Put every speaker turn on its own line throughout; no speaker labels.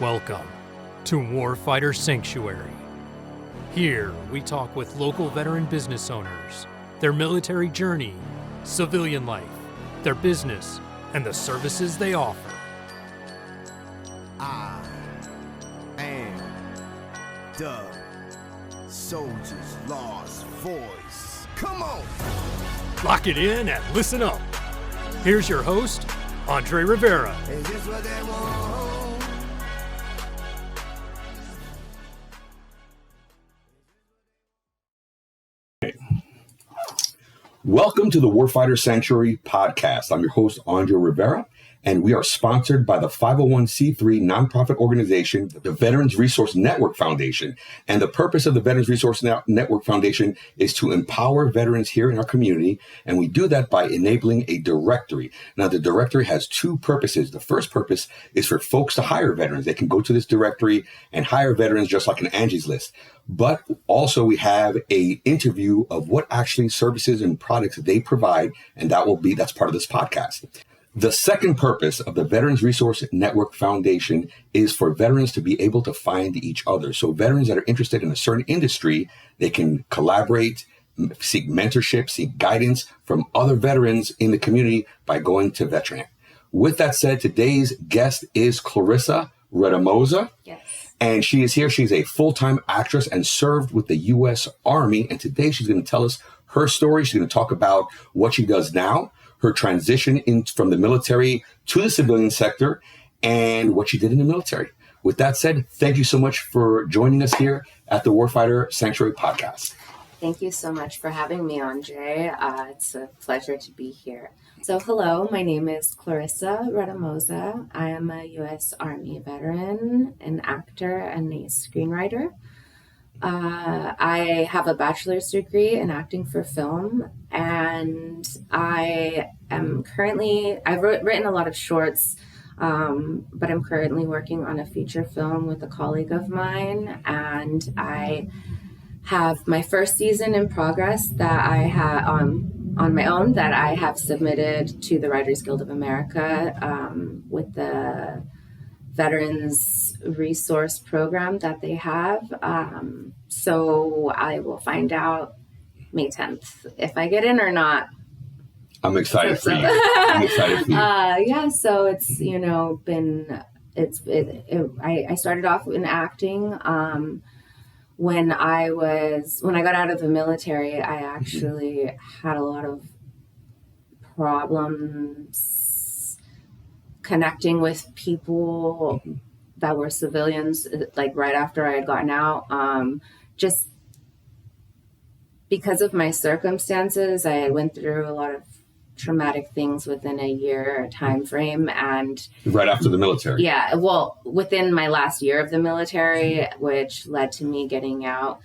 Welcome to Warfighter Sanctuary. Here, we talk with local veteran business owners, their military journey, civilian life, their business, and the services they offer.
I am the soldier's lost voice. Come on!
Lock it in and listen up. Here's your host, Andre Rivera.
Is this what they want?
Welcome to the Warfighter Sanctuary podcast. I'm your host, Andre Rivera, and we are sponsored by the 501c3 nonprofit organization, the Veterans Resource Network Foundation. And the purpose of the Veterans Resource Network Foundation is to empower veterans here in our community, and we do that by enabling a directory. Now, the directory has two purposes. The first purpose is for folks to hire veterans. They can go to this directory and hire veterans just like an Angie's List. But also we have a interview of what actually services and products they provide, and that's part of this podcast. The second purpose of the Veterans Resource Network Foundation is for veterans to be able to find each other. So veterans that are interested in a certain industry, they can collaborate, seek mentorship, seek guidance from other veterans in the community by going to Veteran. With that said, today's guest is Clarissa Retamoza.
Yes.
And she is here. She's a full-time actress and served with the U.S. Army. And today she's going to tell us her story. She's going to talk about what she does now, her transition from the military to the civilian sector, and what she did in the military. With that said, thank you so much for joining us here at the Warfighter Sanctuary podcast.
Thank you so much for having me, Andre. It's a pleasure to be here. So hello, my name is Clarissa Retamoza. I am a U.S. Army veteran, an actor, and a screenwriter. I have a bachelor's degree in acting for film, and I've written a lot of shorts, but I'm currently working on a feature film with a colleague of mine, and I have my first season in progress that I have on my own that I have submitted to the Writers Guild of America with the Veterans Resource Program that they have. So I will find out May 10th if I get in or not.
I'm excited for you. I'm excited for you.
Yeah, so it's, I started off in acting. When I got out of the military, I actually had a lot of problems connecting with people that were civilians, like right after I had gotten out. Just because of my circumstances, I went through a lot of traumatic things within a year time frame, and
right after the military.
Yeah, well, within my last year of the military, which led to me getting out.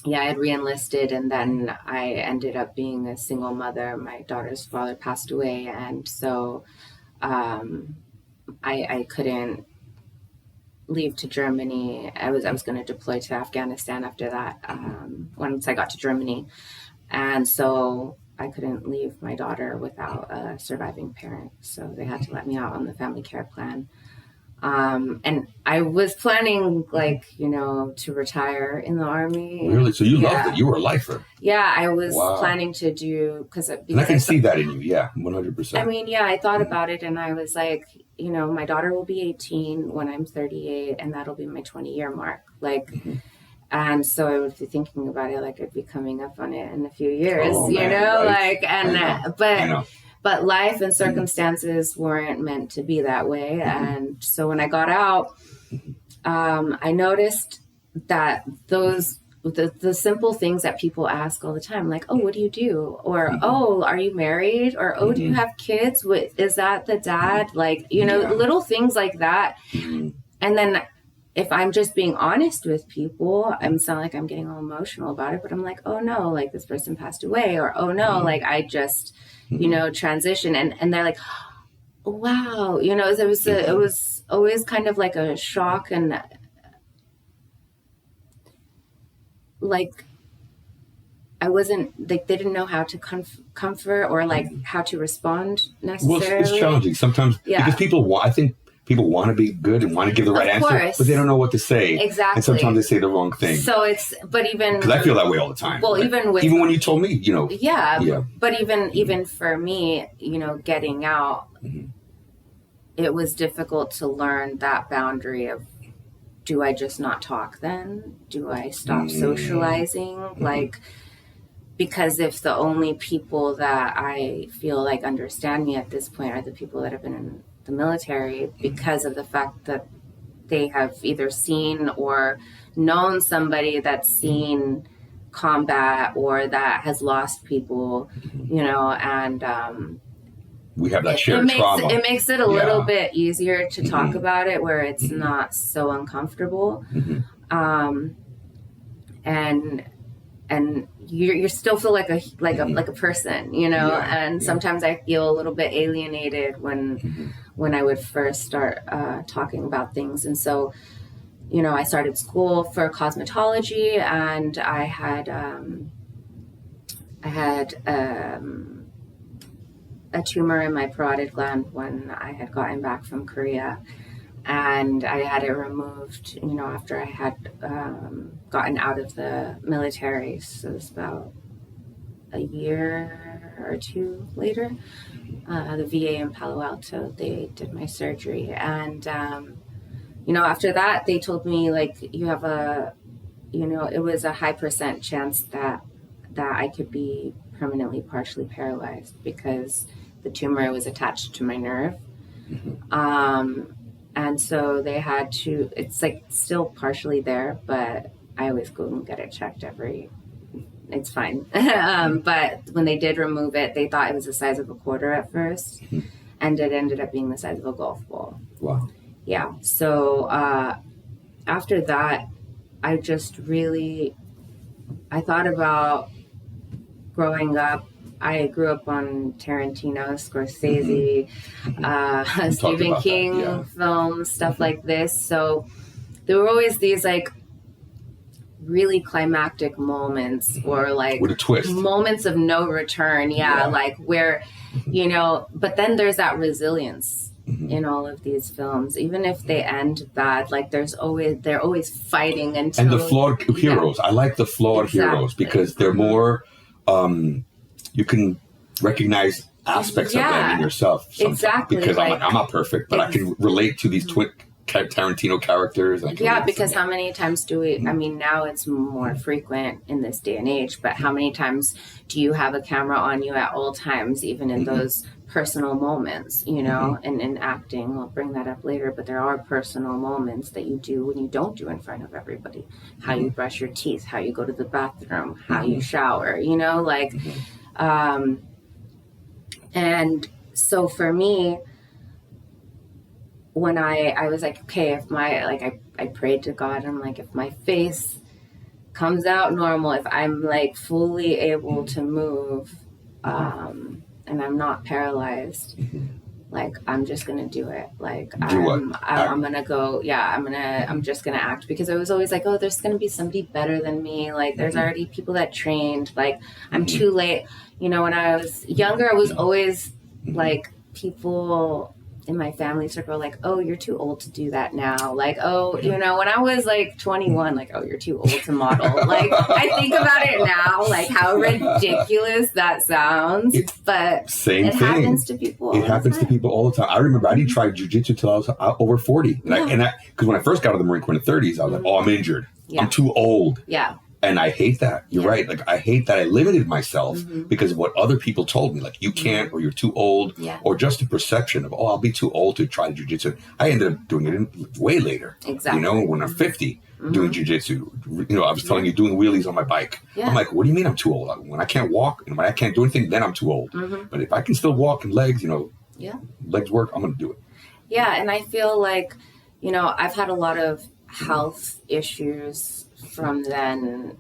I had re-enlisted, and then I ended up being a single mother. My daughter's father passed away, and so I couldn't leave to Germany. I was going to deploy to Afghanistan after that, once I got to Germany, and so I couldn't leave my daughter without a surviving parent, so they had to let me out on the family care plan. And I was planning, to retire in the Army.
Really? So you loved it. You were a lifer.
Yeah, I was planning to do,
and I can see that in you. Yeah, 100%.
I mean, yeah, I thought about it, and I was like, my daughter will be 18 when I'm 38, and that'll be my 20-year mark. And so I would be thinking about it, I'd be coming up on it in a few years, right? But life and circumstances weren't meant to be that way. And so when I got out, I noticed that the simple things that people ask all the time, like, oh, what do you do? Or, oh, are you married? Or, oh, do you have kids? Is that the dad? Little things like that. And then if I'm just being honest with people, I'm sound like I'm getting all emotional about it, but I'm like, oh no, this person passed away, or oh no, I just, transition. And they're like, wow, it was always kind of like a shock, and I wasn't, they didn't know how to comfort or how to respond necessarily.
Well, it's challenging sometimes because people want, I think people want to be good and want to give the right answer, but they don't know what to say.
Exactly.
And sometimes they say the wrong thing.
So but even...
Because I feel that way all the time.
Well,
like,
even
when you told me, you know.
Yeah. But even for me, you know, getting out, it was difficult to learn that boundary of, do I just not talk then? Do I stop socializing? Like, because if the only people that I feel like understand me at this point are the people that have been in the military, because of the fact that they have either seen or known somebody that's seen combat or that has lost people, you know, and
we have that shared trauma.
It makes it a little bit easier to talk about it, where it's not so uncomfortable. And you still feel like a person, you know. And sometimes I feel a little bit alienated when I would first start talking about things. And so, you know, I started school for cosmetology, and I had a tumor in my parotid gland when I had gotten back from Korea, and I had it removed, you know, after I had gotten out of the military. So it was about a year or two later. The VA in Palo Alto, they did my surgery, and you know, after that, they told me, like, you have it was a high % chance that I could be permanently partially paralyzed, because the tumor was attached to my nerve. And so they had to, it's like still partially there, but I always go and get it checked it's fine. But when they did remove it, they thought it was the size of a quarter at first, and it ended up being the size of a golf ball.
Wow.
Yeah. So after that, I thought about growing up. I grew up on Tarantino, Scorsese, Stephen King films, stuff like this. So there were always these like really climactic moments, or like
with a twist,
moments of no return. Like where, you know, but then there's that resilience in all of these films, even if they end bad. Like they're always fighting until.
And the flawed heroes. I like the flawed heroes, because they're more. You can recognize aspects of them in yourself.
Exactly.
Because I'm not perfect, but I can relate to these Tarantino characters.
Because how many times do we, I mean, now it's more frequent in this day and age, but how many times do you have a camera on you at all times, even in those personal moments, you know, and in acting, we'll bring that up later, but there are personal moments that you do when you don't do in front of everybody. How you brush your teeth, how you go to the bathroom, how you shower, you know, like, and so for me, when I was like, okay, if I prayed to God, I'm like, if my face comes out normal, if I'm like fully able to move, and I'm not paralyzed, like, I'm just going to do it. Like, I'm going to go, I'm just going to act, because I was always like, oh, there's going to be somebody better than me. Like, there's already people that trained, like, I'm too late. You know, when I was younger, I was always like, people in my family circle, like, oh, you're too old to do that now. Like, oh, you know, when I was like 21, like, oh, you're too old to model. Like, I think about it now, like how ridiculous that sounds. But it happens to people. It happens
to people all the time. I remember I didn't try jujitsu till I was over 40. And because when I first got out of the Marine Corps in the 30s, I was like, oh, I'm injured. I'm too old.
Yeah.
And I hate that. You're right. Like, I hate that I limited myself because of what other people told me. Like, you can't, or you're too old, or just the perception of, oh, I'll be too old to try jiu-jitsu. I ended up doing it way later.
Exactly.
You know, when I'm 50, doing jiu-jitsu. You know, I was telling you, doing wheelies on my bike. Yeah. I'm like, what do you mean I'm too old? When I can't walk and when I can't do anything, then I'm too old. But if I can still walk and legs, you know, legs work, I'm going to do it.
Yeah, and I feel like, you know, I've had a lot of health issues from then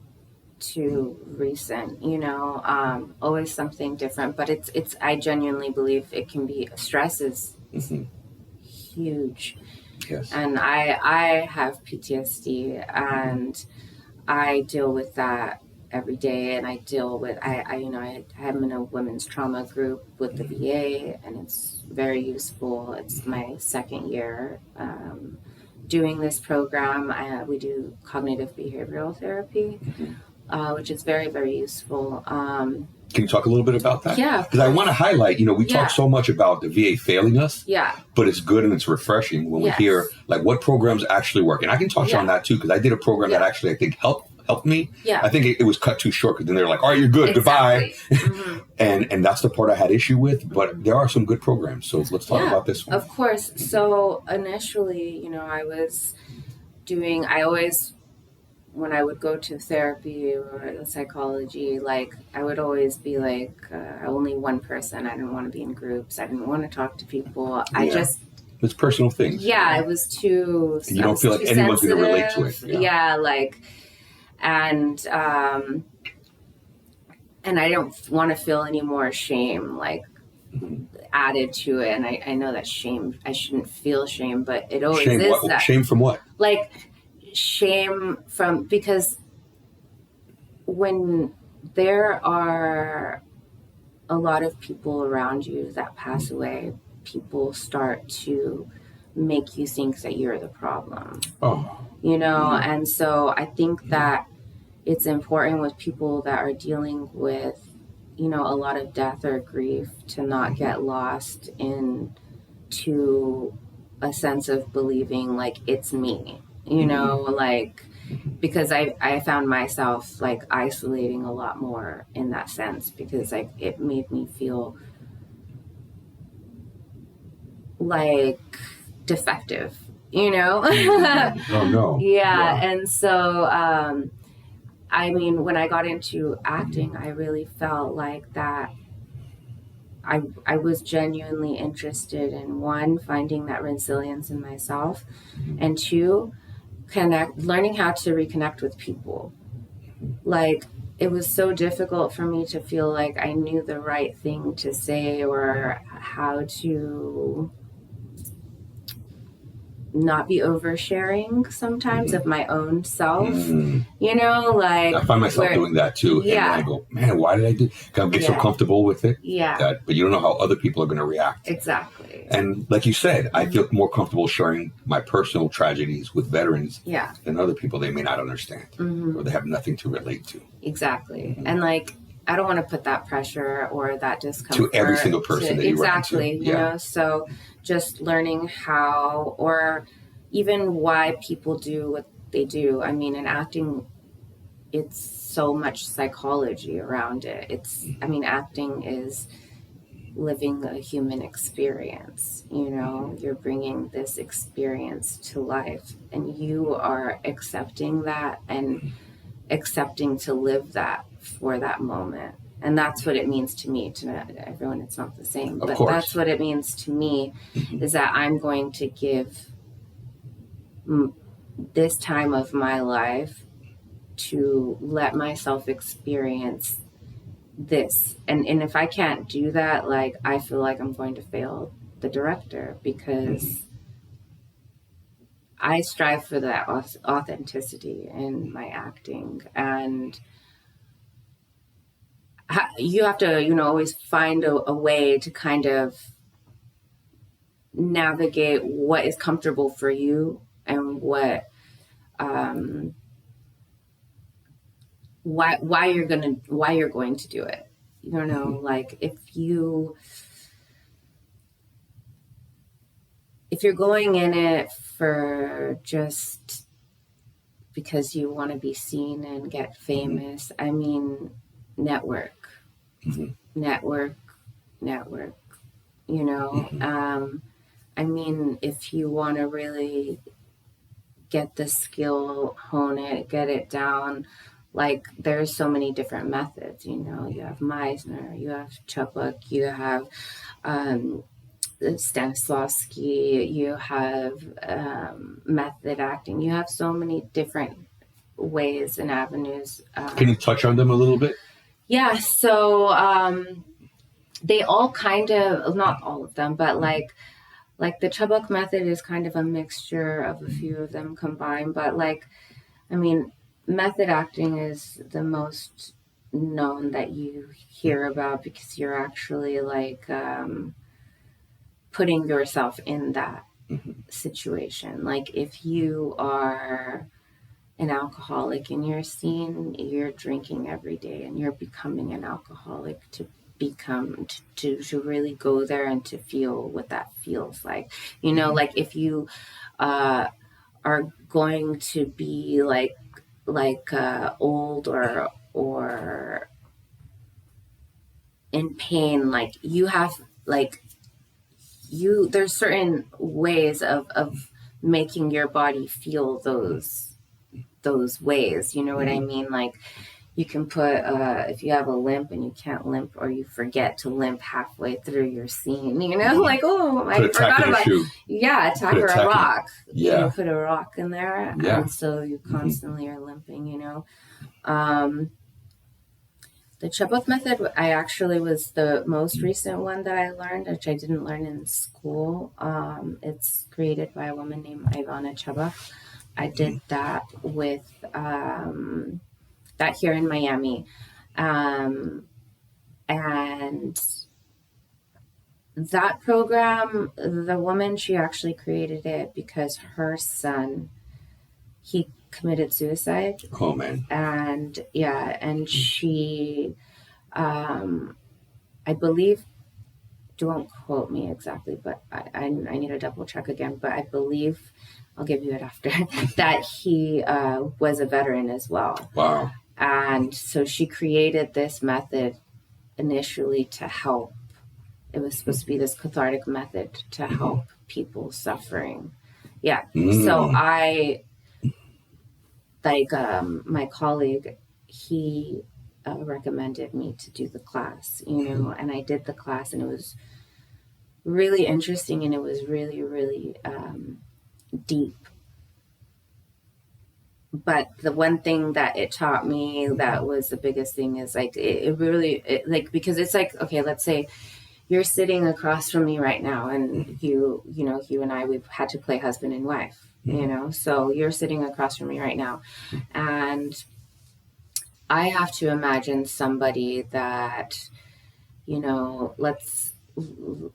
to recent, you know, always something different, but it's I genuinely believe it can be, stress is huge.
Yes.
And I have PTSD, and I deal with that every day, and I deal with, I'm in a women's trauma group with the VA, and it's very useful. It's my second year doing this program. We do cognitive behavioral therapy, which is very, very useful.
Can you talk a little bit about that?
Yeah.
Because I want to highlight, we talk so much about the VA failing us.
Yeah.
But it's good and it's refreshing when we hear like what programs actually work. And I can touch on that too, because I did a program that actually I think helped me. Yeah. I think it was cut too short, because then they're like, all right, you're good. Exactly. Goodbye. And that's the part I had issue with. But there are some good programs. So let's talk about this one.
Of course. So initially, when I would go to therapy or psychology, like I would always be like, only one person. I didn't want to be in groups. I didn't want to talk to people.
It's personal things.
Yeah, it was too.
And you don't feel like anyone's going to relate to it.
And I don't want to feel any more shame, added to it. And I know that shame, I shouldn't feel shame, but it always is that.
Shame from what?
Shame from, because when there are a lot of people around you that pass away, people start to make you think that you're the problem. And so I think that it's important with people that are dealing with, a lot of death or grief, to not get lost into a sense of believing like it's me. Because I found myself isolating a lot more in that sense, because it made me feel defective,
Oh no.
Yeah. And so, when I got into acting, I really felt like that I was genuinely interested in, one, finding that resilience in myself, and two, learning how to reconnect with people. It was so difficult for me to feel like I knew the right thing to say, or how to not be oversharing sometimes of my own self. I
find myself doing that too.
Yeah.
And I go, man, why did I do? I get so comfortable with it.
Yeah.
But you don't know how other people are going to react.
Exactly.
And like you said, I feel more comfortable sharing my personal tragedies with veterans than other people they may not understand, or they have nothing to relate to.
Exactly. And I don't want to put that pressure or that discomfort
to every single person that you run into.
You know, so just learning how, or even why people do what they do. In acting, it's so much psychology around it. Acting is living a human experience. You're bringing this experience to life, and you are accepting that and accepting to live that for that moment. And that's what it means to me. To everyone, it's not the same, but that's what it means to me, is that I'm going to give this time of my life to let myself experience this. And if I can't do that, I feel like I'm going to fail the director, because I strive for that authenticity in my acting. And you have to, always find a way to kind of navigate what is comfortable for you, and why you're going to do it. If you're going in it for just because you want to be seen and get famous, network, if you want to really get the skill, hone it, get it down, there's so many different methods. You have Meisner, you have Chubbuck, you have Stanislavski, you have method acting. You have so many different ways and avenues.
Can you touch on them a little bit?
Yeah, so they all kind of, not all of them, but the Chubbuck method is kind of a mixture of a few of them combined. But method acting is the most known that you hear about because you're actually like putting yourself in that situation. Like if you are an alcoholic and you're drinking every day and you're becoming an alcoholic to really go there and to feel what that feels like. Like if you are going to be like old or in pain, like you have like there's certain ways of making your body feel those ways, you know what I mean? Like you can put if you have a limp and you can't limp or you forget to limp halfway through your scene, like, oh, I forgot about a tack or a rock. You put a rock in there and so you constantly are limping, The Chubbuck method, I actually was the most recent one that I learned, which I didn't learn in school. It's created by a woman named Ivana Chubbuck. I did that with that here in Miami. And that program, the woman, she actually created it because her son, he committed suicide.
Oh, man.
And she, I believe, don't quote me exactly, but I need to double check again, but I believe, I'll give you it after, that he was a veteran as well.
Wow.
And so she created this method initially to help. It was supposed to be this cathartic method to help people suffering. Yeah. So I, my colleague, he recommended me to do the class, and I did the class, and it was really interesting, and it was really, really deep. But the one thing that it taught me that was the biggest thing is like, it really, because it's like, okay, let's say you're sitting across from me right now and you and I, we've had to play husband and wife, so you're sitting across from me right now and I have to imagine somebody that, let's,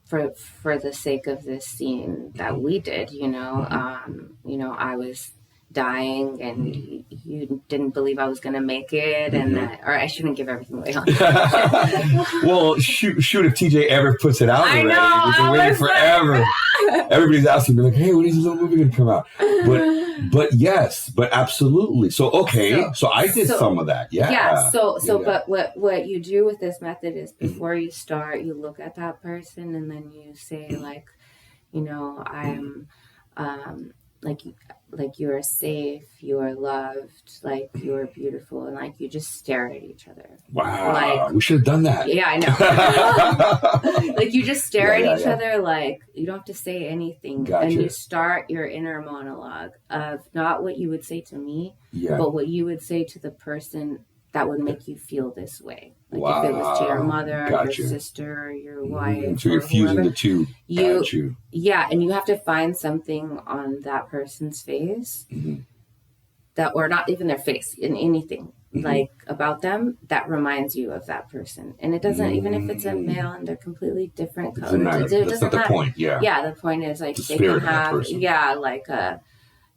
for the sake of this scene that we did, I was dying and you didn't believe I was going to make it, and or I shouldn't give everything away.
Well, shoot, if TJ ever puts it out already, we've been waiting forever. Everybody's asking me like, hey, when is this little movie going to come out? But yes, but absolutely. So I did some of that.
But what you do with this method is before you start, you look at that person and then you say like, I'm like you are safe, you are loved, like you are beautiful, and like you just stare at each other.
Wow,
like,
we should have done that.
Yeah, I know. Like you just stare at each other, like you don't have to say anything, and you start your inner monologue of not what you would say to me, but what you would say to the person that would make you feel this way. Like if it was to your mother, your sister, your wife.
So you're fusing the two.
Yeah, and you have to find something on that person's face that, or not even their face, in anything like about them that reminds you of that person. And it doesn't, even if it's a male and they're completely different colors.
That's not the point.
Yeah, the point is like they can have, like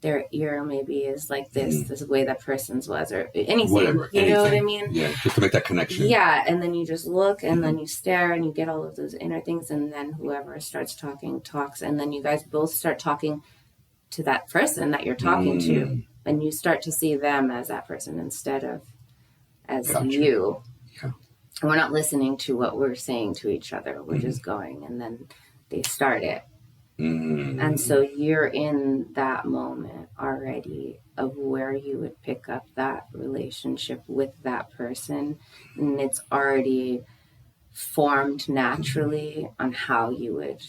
their ear maybe is like this way that person's was, or anything.
Whatever,
you know what I mean?
Yeah, just to make that connection.
Yeah, and then you just look, and then you stare, and you get all of those inner things, and then whoever starts talking talks, and then you guys both start talking to that person that you're talking to, and you start to see them as that person instead of as you. Yeah. And we're not listening to what we're saying to each other. We're just going, and then they start it. And so you're in that moment already of where you would pick up that relationship with that person, and it's already formed naturally on how you would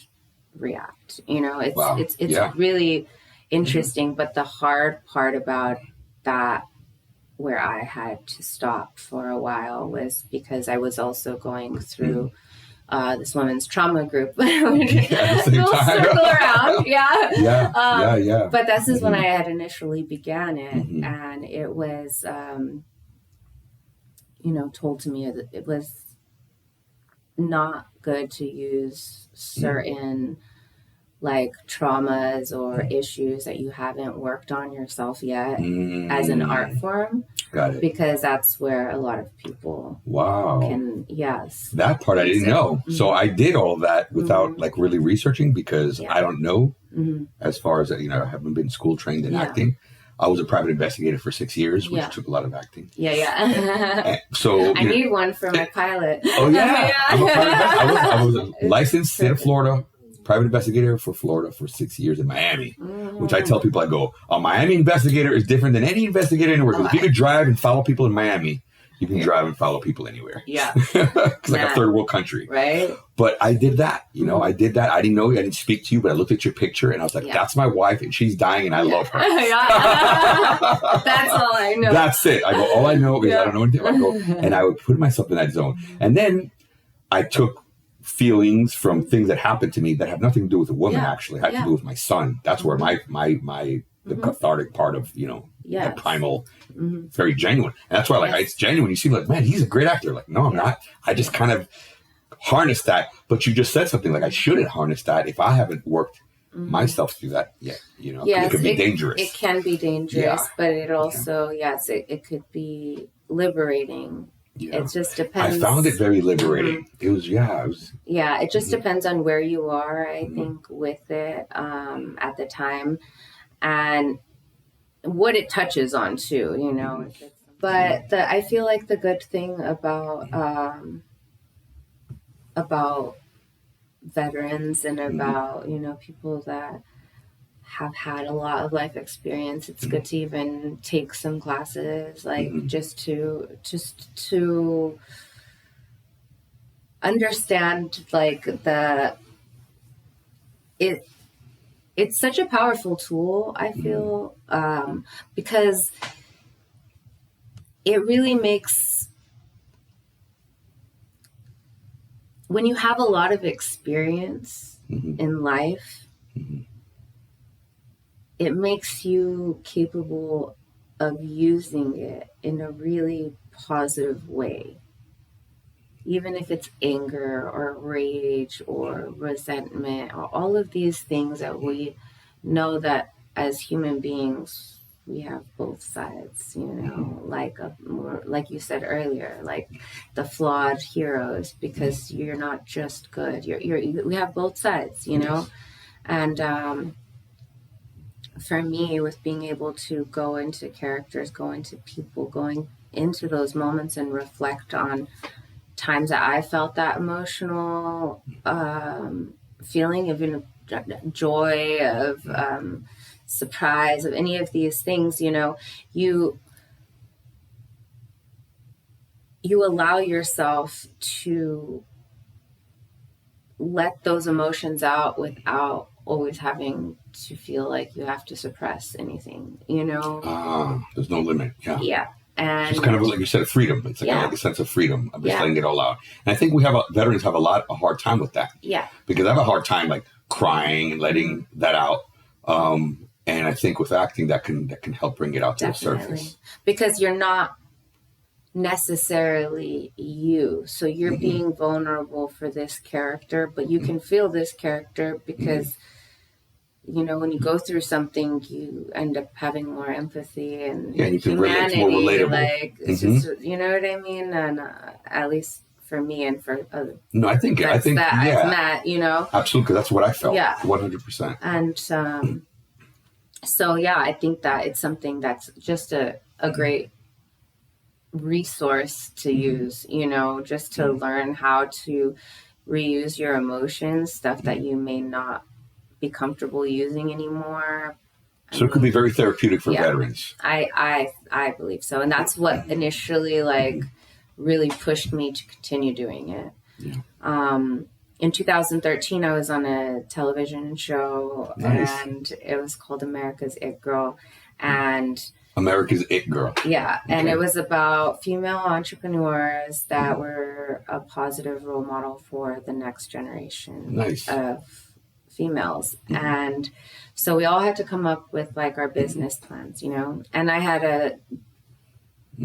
react. It's really interesting, but the hard part about that, where I had to stop for a while, was because I was also going through this women's trauma group. We'll
circle
around.
Yeah.
But this is when I had initially began it. And it was, told to me that it was not good to use certain like traumas or issues that you haven't worked on yourself yet as an art form.
Got it.
Because that's where a lot of people
that part I didn't know. So I did all of that without like really researching, because I don't know as far as, I haven't been school trained in acting. I was a private investigator for 6 years, which took a lot of acting. So
I need one for my pilot.
Oh yeah. I was a licensed state of Florida private investigator for Florida for 6 years in Miami, which I tell people, I go, a Miami investigator is different than any investigator anywhere. Because if you could drive and follow people in Miami, you can drive and follow people anywhere. Yeah. It's like a third world country. Right. But I did that, I did that. I didn't know you. I didn't speak to you, but I looked at your picture and I was like, that's my wife and she's dying and I love her.
That's all I know.
That's it. I go, all I know is I don't know anything. I go, and I would put myself in that zone. And then I took feelings from things that happened to me that have nothing to do with a woman, actually. It had to do with my son. That's where the cathartic part of, that primal, very genuine. And that's why, it's genuine. You see, like, man, he's a great actor. Like, no, I'm not. I just kind of harnessed that. But you just said something like, I shouldn't harness that if I haven't worked myself through that yet. It could be dangerous.
It can be dangerous, but it also, it could be liberating. Yeah. It just depends.
I found it very liberating. It was.
It just depends on where you are, I think, with it at the time, and what it touches on too. But I feel like the good thing about veterans and about people that have had a lot of life experience, it's good to even take some classes, like just to understand, like, it's such a powerful tool, I feel, because it really makes, when you have a lot of experience in life, it makes you capable of using it in a really positive way. Even if it's anger or rage or resentment or all of these things that we know that as human beings, we have both sides, like you said earlier, like the flawed heroes, because you're not just good. We have both sides, and, for me, with being able to go into characters, go into people, going into those moments and reflect on times that I felt that emotional feeling of joy, of surprise, of any of these things, you allow yourself to let those emotions out without always having to feel like you have to suppress anything,
there's no limit. Yeah.
And
it's kind of like you said, freedom. It's like a sense of freedom of just letting it all out. And I think veterans have a hard time with that. Yeah. Because I have a hard time like crying and letting that out. And I think with acting that can help bring it out to the surface. Because
you're not necessarily you. So you're being vulnerable for this character, but you can feel this character because when you go through something, you end up having more empathy and
you can relate. It's more relatable.
Like, it's just, you know what I mean? And at least for me and for other.
No, I think
that I've met,
Absolutely, because that's what I felt. Yeah, 100%.
And so I think that it's something that's just a great resource to use. Just to learn how to reuse your emotions, stuff that you may not be comfortable using anymore.
So it could be very therapeutic for veterans.
I believe so. And that's what initially really pushed me to continue doing it. Yeah. in 2013, I was on a television show, and it was called America's It Girl. And
America's It Girl.
Yeah. And it was about female entrepreneurs that were a positive role model for the next generation of females. And so we all had to come up with like our business plans, you know, and I had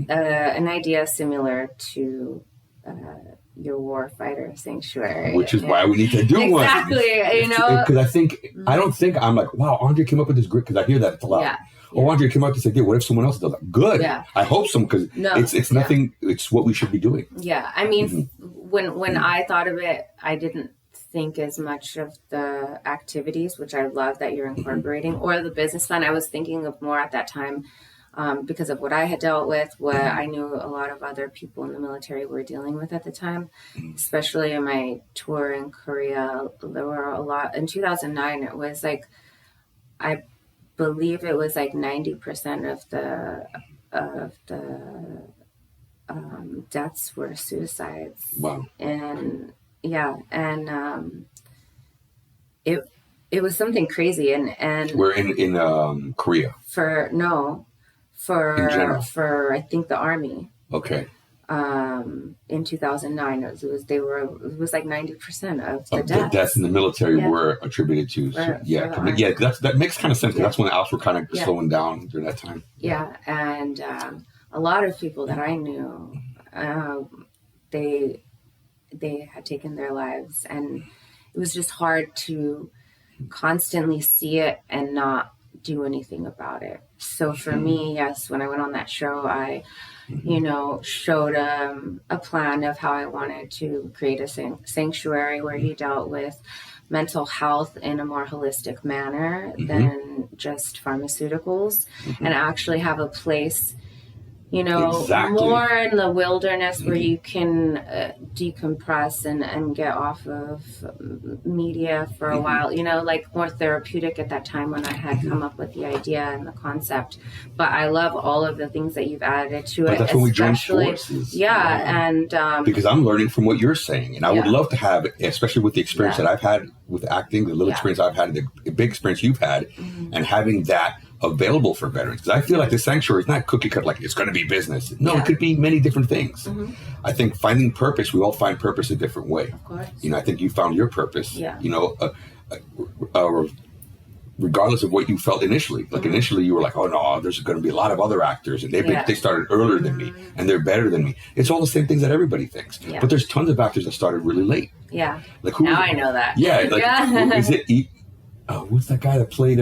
an idea similar to your warfighter sanctuary,
which is why we need to do one.
Exactly, you know,
because I don't think I'm like, wow, Andre came up with this great, because I hear that a lot.
Yeah.
Oh, Andre came up with this idea. What if someone else does that? Good. Yeah. I hope so, because it's nothing. It's what we should be doing.
Yeah, I mean, when I thought of it, I didn't think as much of the activities, which I love that you're incorporating, or the business plan. I was thinking of more at that time. Because of what I had dealt with, what I knew a lot of other people in the military were dealing with at the time, especially in my tour in Korea. There were a lot. In 2009, it was like, I believe it was like 90% of the deaths were suicides.
Wow.
And yeah, and it was something crazy. And
we're in Korea.
For I think the Army.
Okay.
In 2009, it was like 90% of the
deaths. The deaths in the military were attributed to. That makes kind of sense. That's when the Alps were kind of slowing down during that time.
Yeah, and a lot of people that I knew, they had taken their lives, and it was just hard to constantly see it and not do anything about it. So for me, yes, when I went on that show, I, showed a plan of how I wanted to create a sanctuary where he dealt with mental health in a more holistic manner than just pharmaceuticals, and actually have a place, more in the wilderness where you can decompress and get off of media for a while, like more therapeutic at that time when I had come up with the idea and the concept. But I love all of the things that you've added to it.
That's when we join forces.
Yeah. And
because I'm learning from what you're saying. And I would love to have, especially with the experience that I've had with acting, the little experience I've had, the big experience you've had, and having that available for veterans, because I feel like the sanctuary is not cookie cut, like it's going to be business. No, it could be many different things. I think finding purpose, we all find purpose a different way.
Of course.
I think you found your purpose. Regardless of what you felt initially. Like initially you were like, oh no, there's going to be a lot of other actors, and they started earlier than me, and they're better than me. It's all the same things that everebody thinks. But there's tons of actors that started really late.
Yeah.
Like who?
Now I know that.
Yeah. Like is it? What's that guy that played?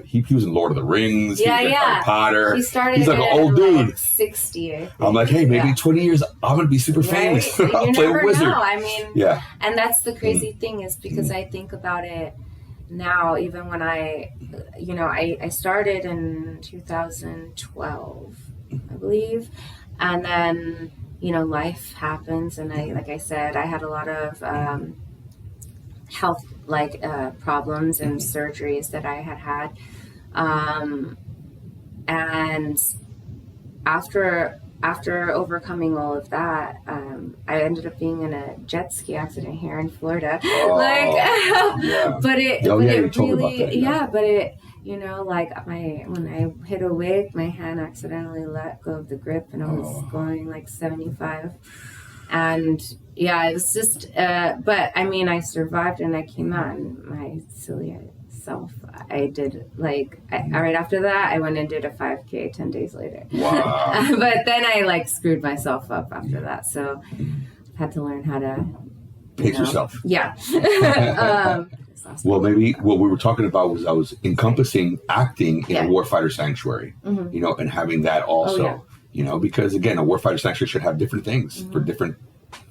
He was in Lord of the Rings. He was in Harry Potter.
He's like
an old dude.
Like 60.
I'm like, hey, maybe in 20 years I'm gonna be super famous. I'll play a wizard.
Know. I mean, and that's the crazy thing is because I think about it now. Even when I started in 2012, I believe, and then life happens, and like I said, I had a lot of health problems and surgeries that I had and after overcoming all of that, I ended up being in a jet ski accident here in Florida. But it when I hit a wig, my hand accidentally let go of the grip, and I was going like 75. And it was just, but I mean, I survived and I came out, and my silly self, I did right after that, I went and did a 5K 10 days later.
Wow.
But then I screwed myself up after that. So I had to learn how to
pace yourself.
Yeah.
Well, maybe what we were talking about was I was encompassing acting in a warfighter sanctuary, and having that also. Because again, a warfighter sanctuary should have different things for different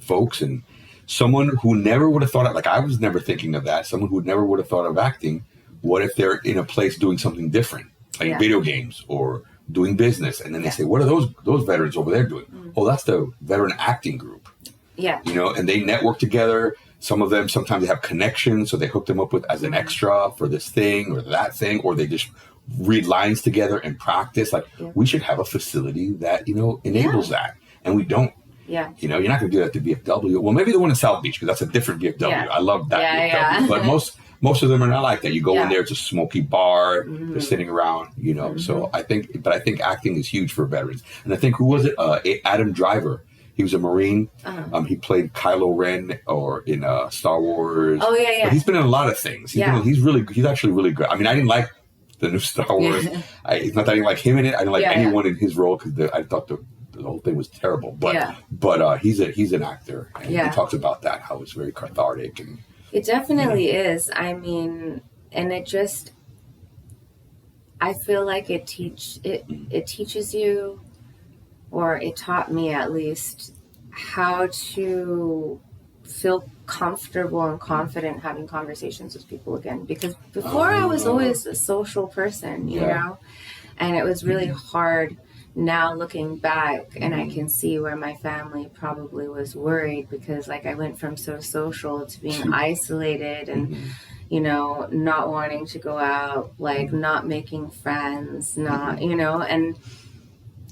folks, and someone who never would have thought of, like I was never thinking of that, someone who never would have thought of acting, what if they're in a place doing something different, like video games or doing business, and then they say, what are those veterans over there doing? Oh, that's the veteran acting group. Yeah. And they network together. Some of them, sometimes they have connections, so they hook them up with as an extra for this thing or that thing, or they just read lines together and practice. We should have a facility that enables that, and we don't.
Yeah.
You know, you're not going to do that to VFW. Well, maybe the one in South Beach, because that's a different VFW.
Yeah.
I love that
Yeah,
VFW.
yeah.
But most of them are not like that. You go in there, it's a smoky bar,
Mm-hmm.
they're sitting around, you know. So I think acting is huge for veterans. And I think, who was it? Adam Driver. He was a Marine. He played Kylo Ren in Star Wars.
Oh, yeah, yeah.
But he's been in a lot of things. He's actually really good. I mean, I didn't like the new Star Wars. It's not that I didn't like him in it. I didn't like anyone in his role, because I thought the whole thing was terrible. But he's an actor, and he talks about that, how it's very cathartic. And
it definitely is. I mean, and I feel like it teaches you, or it taught me at least, how to feel comfortable and confident having conversations with people again. Because before I was always a social person, you know, and it was really hard. Now looking back, and I can see where my family probably was worried, because like I went from so social to being isolated and you know, not wanting to go out, like not making friends, not, you know, and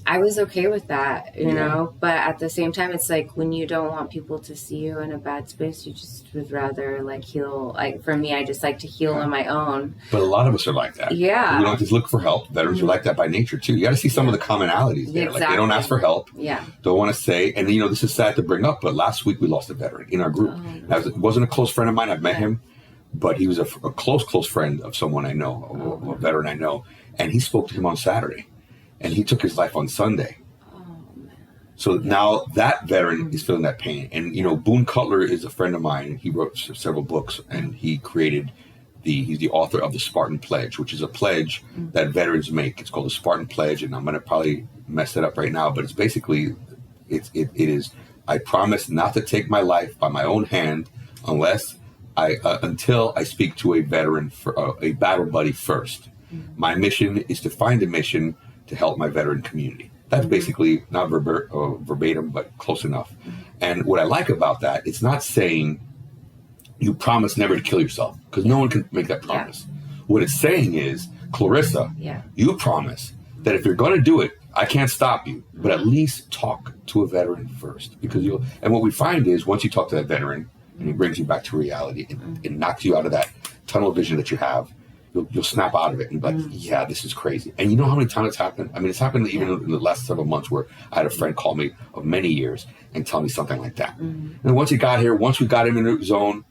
I was okay with that, you know, but at the same time, it's like when you don't want people to see you in a bad space, you just would rather like heal. Like for me, I just like to heal on my own.
But a lot of us are like that.
Yeah.
We don't just look for help. Veterans are like that by nature too. You got to see some of the commonalities there.
Exactly.
Like they don't ask for help.
Yeah.
Don't want to say. And you know, this is sad to bring up, but last week we lost a veteran in our group. It wasn't a close friend of mine. I've met him, but he was a close friend of someone I know, a veteran I know. And he spoke to him on Saturday. And he took his life on Sunday.
Oh, man.
So now that veteran is feeling that pain. And, you know, Boone Cutler is a friend of mine. He wrote several books, and he created he's the author of the Spartan Pledge, which is a pledge that veterans make. It's called the Spartan Pledge. And I'm going to probably mess it up right now, but it's basically, it is, I promise not to take my life by my own hand until I speak to a veteran, a battle buddy first. My mission is to find a mission to help my veteran community. That's basically not verbatim, but close enough. And what I like about that, it's not saying you promise never to kill yourself, because no one can make that promise. What it's saying is, Clarissa, you promise that if you're going to do it, I can't stop you, but at least talk to a veteran first. And what we find is, once you talk to that veteran, and he brings you back to reality, it knocks you out of that tunnel vision that you have. You'll snap out of it and be like, yeah, this is crazy. And you know how many times it's happened? I mean, it's happened even in the last several months, where I had a friend call me of many years and tell me something like that. And once we got him in the zone,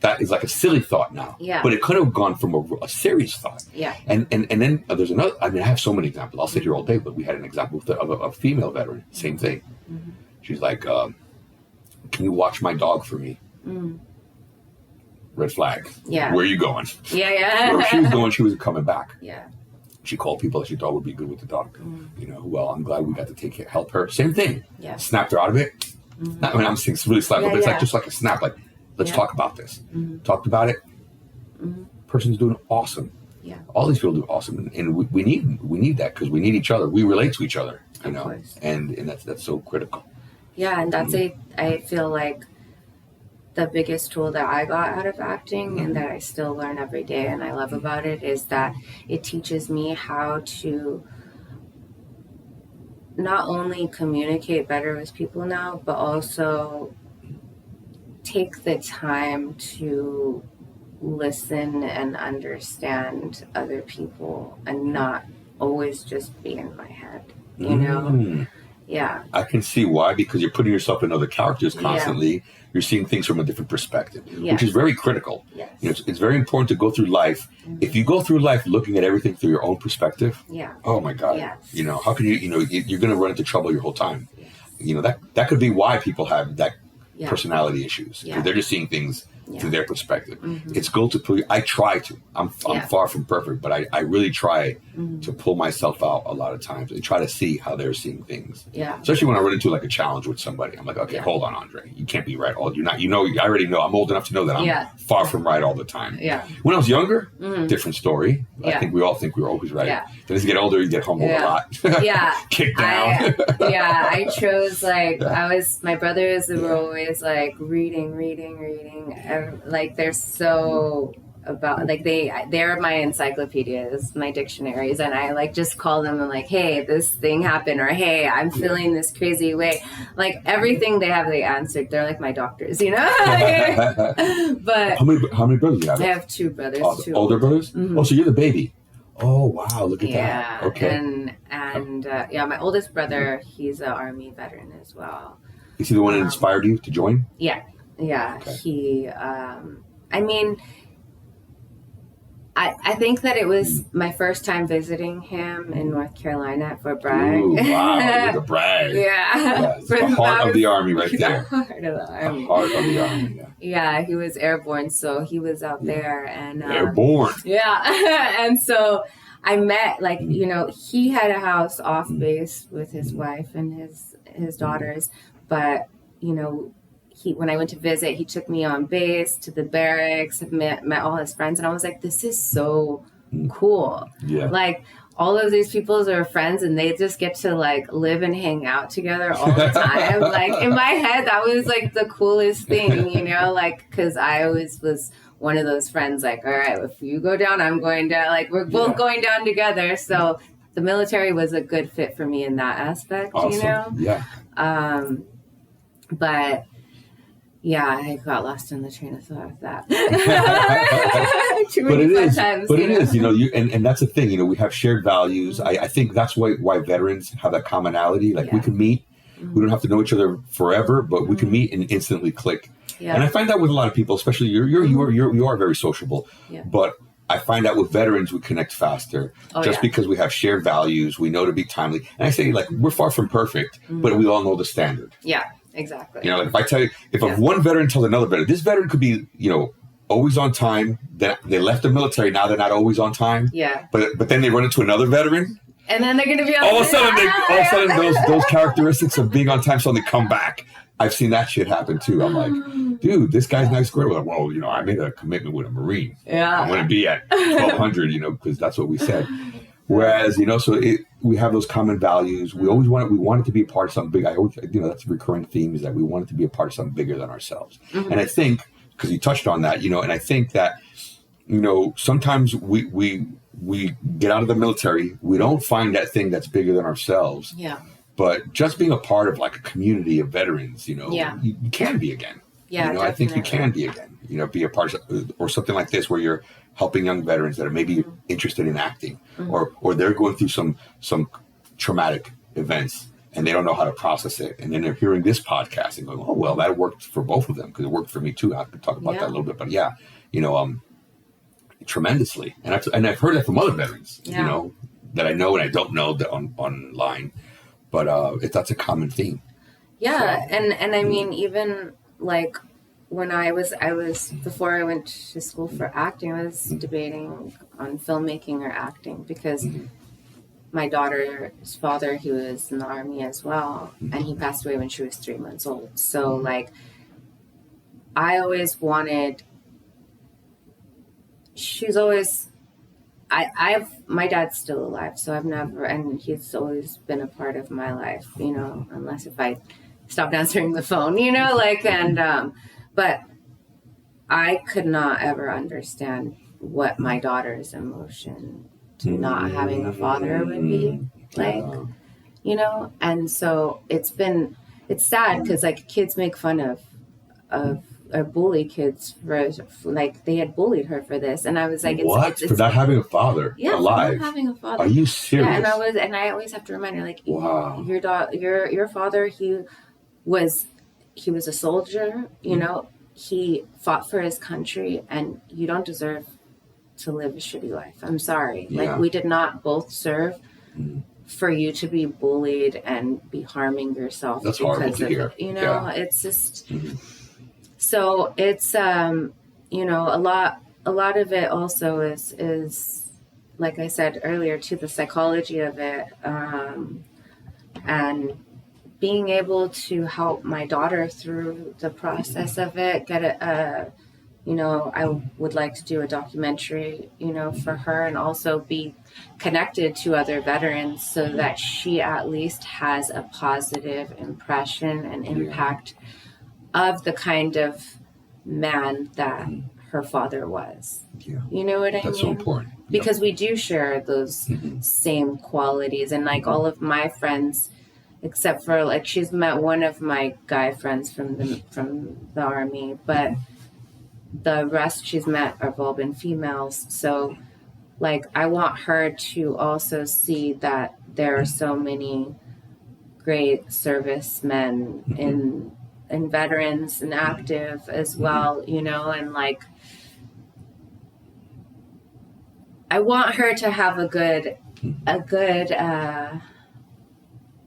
that is like a silly thought now.
Yeah.
But it could have gone from a serious thought.
Yeah.
And then there's another, I mean, I have so many examples. I'll sit here all day, but we had an example of a female veteran, same thing. She's like, can you watch my dog for me? Red flag.
Yeah.
Where are you going?
Yeah.
Where she was going, she was coming back.
Yeah.
She called people that she thought would be good with the dog. You know, well, I'm glad we got to help her. Same thing.
Yeah.
Snapped her out of it. I mean, I'm saying it's really slapped, but it's like just like a snap. Like, let's talk about this. Talked about it. Person's doing awesome.
Yeah.
All these people do awesome, and we need that, because we need each other. We relate to each other. You know,
course.
and that's so critical.
Yeah, and that's I feel like the biggest tool that I got out of acting, and that I still learn every day and I love about it, is that it teaches me how to not only communicate better with people now, but also take the time to listen and understand other people and not always just be in my head, you know? Yeah.
I can see why, because you're putting yourself in other characters constantly. Yeah. You're seeing things from a different perspective, which is very critical.
Yes.
You know, it's very important to go through life. If you go through life looking at everything through your own perspective, oh my God, you know, how can you're going to run into trouble your whole time. Yes. You know, that could be why people have that personality issues. Yeah. They're just seeing things through their perspective. It's good to pull. I try to. I'm far from perfect, but I really try to pull myself out a lot of times and try to see how they're seeing things.
Yeah.
Especially when I run into like a challenge with somebody, I'm like, okay, hold on, Andre, you can't be right all. You're not. You know, I already know. I'm old enough to know that I'm far from right all the time.
Yeah.
When I was younger, different story. I think we all think we were always right. Yeah. Then as you get older, you get humbled a lot. Kicked down.
I chose my brothers were always like reading. Like they're so about, like, they're my encyclopedias, my dictionaries, and I like just call them and like, hey, this thing happened, or hey, I'm feeling this crazy way. Like everything they have, they answered. They're like my doctors, you know. But
how many brothers do you have?
I have two brothers. Two
older brothers. Mm-hmm. Oh, so you're the baby. Oh wow, look at that. Okay.
And my oldest brother, he's an Army veteran as well.
Is he the one that inspired you to join?
Yeah. Okay. He I mean, I think that it was my first time visiting him in North Carolina at Fort Bragg.
Ooh, wow, the Bragg.
Yeah.
It's the heart of the Army right there.
The heart of the Army.
The heart of the Army,
yeah. He was airborne, so he was out there. And
airborne.
Yeah. And so I met, like, you know, he had a house off base with his wife and his daughters. But, you know, when I went to visit, he took me on base to the barracks, met all his friends, and I was like, this is so cool. Yeah. Like, all of these people are friends, and they just get to, like, live and hang out together all the time. Like, in my head, that was, like, the coolest thing, you know? Like, because I always was one of those friends, like, all right, if you go down, I'm going down. Like, we're both going down together. So the military was a good fit for me in that aspect, you know?
Yeah.
But... yeah, I got lost in the train of thought of that.
But it is, you know, and that's the thing, you know, we have shared values. I think that's why veterans have that commonality. Like we can meet, we don't have to know each other forever, but we can meet and instantly click. Yeah. And I find that with a lot of people, especially you are very sociable, but I find out with veterans we connect faster because we have shared values. We know to be timely. And I say, like, we're far from perfect, but we all know the standard.
Yeah. Exactly.
You know, like if I tell you, if one veteran tells another veteran, this veteran could be, you know, always on time. Then they left the military. Now they're not always on time.
Yeah.
But then they run into another veteran.
And then they're going to be
all of a sudden those characteristics of being on time suddenly come back. I've seen that shit happen too. I'm like, dude, this guy's nice square. Like, well, you know, I made a commitment with a Marine.
Yeah.
I'm going to be at 1200, you know, because that's what we said. Whereas, you know, we have those common values. We always want it to be a part of something big. You know, that's a recurring theme, is that we want it to be a part of something bigger than ourselves. Mm-hmm. And I think, because you touched on that, you know, and I think that, you know, sometimes we get out of the military, we don't find that thing that's bigger than ourselves.
Yeah.
But just being a part of like a community of veterans, you know, you can be again.
Yeah,
you know,
definitely.
I think you can be again. You know, be a part of, or something like this where you're helping young veterans that are maybe interested in acting, or they're going through some traumatic events and they don't know how to process it, and then they're hearing this podcast and going, oh well, that worked for both of them, because it worked for me too. I could talk about that a little bit, but you know, tremendously, and I've heard that from other veterans, you know, that I know and I don't know that online, but that's a common theme.
Yeah, so, and I mean, even like when I was before I went to school for acting, I was debating on filmmaking or acting, because my daughter's father, he was in the Army as well, and he passed away when she was 3 months old. So like, I always wanted. She's always. My dad's still alive, so I've never, and he's always been a part of my life, you know, unless if I stopped answering the phone, you know, like, and, but I could not ever understand what my daughter's emotion to not having a father would be like, you know, and so it's sad, because like kids make fun of or bully kids for like, they had bullied her for this, and I was like, it's
for not having a father alive?
For not having a father.
Are you serious?
Yeah, and I always have to remind her, like, your father, he was a soldier, you know, he fought for his country, and you don't deserve to live a shitty life. I'm sorry. Yeah. Like, we did not both serve for you to be bullied and be harming yourself.
That's horrible to hear.
You know, it's just. So it's, you know, a lot of it also is, like I said earlier, to the psychology of it, and being able to help my daughter through the process of it, you know, I would like to do a documentary, you know, for her, and also be connected to other veterans so that she at least has a positive impression and impact of the kind of man that her father was.
Yeah.
You know what I mean?
That's so important.
Because we do share those same qualities. And like all of my friends, except for like she's met one of my guy friends from the army, but the rest she's met have all been females. So like I want her to also see that there are so many great servicemen and veterans and active as well, you know, and like I want her to have a good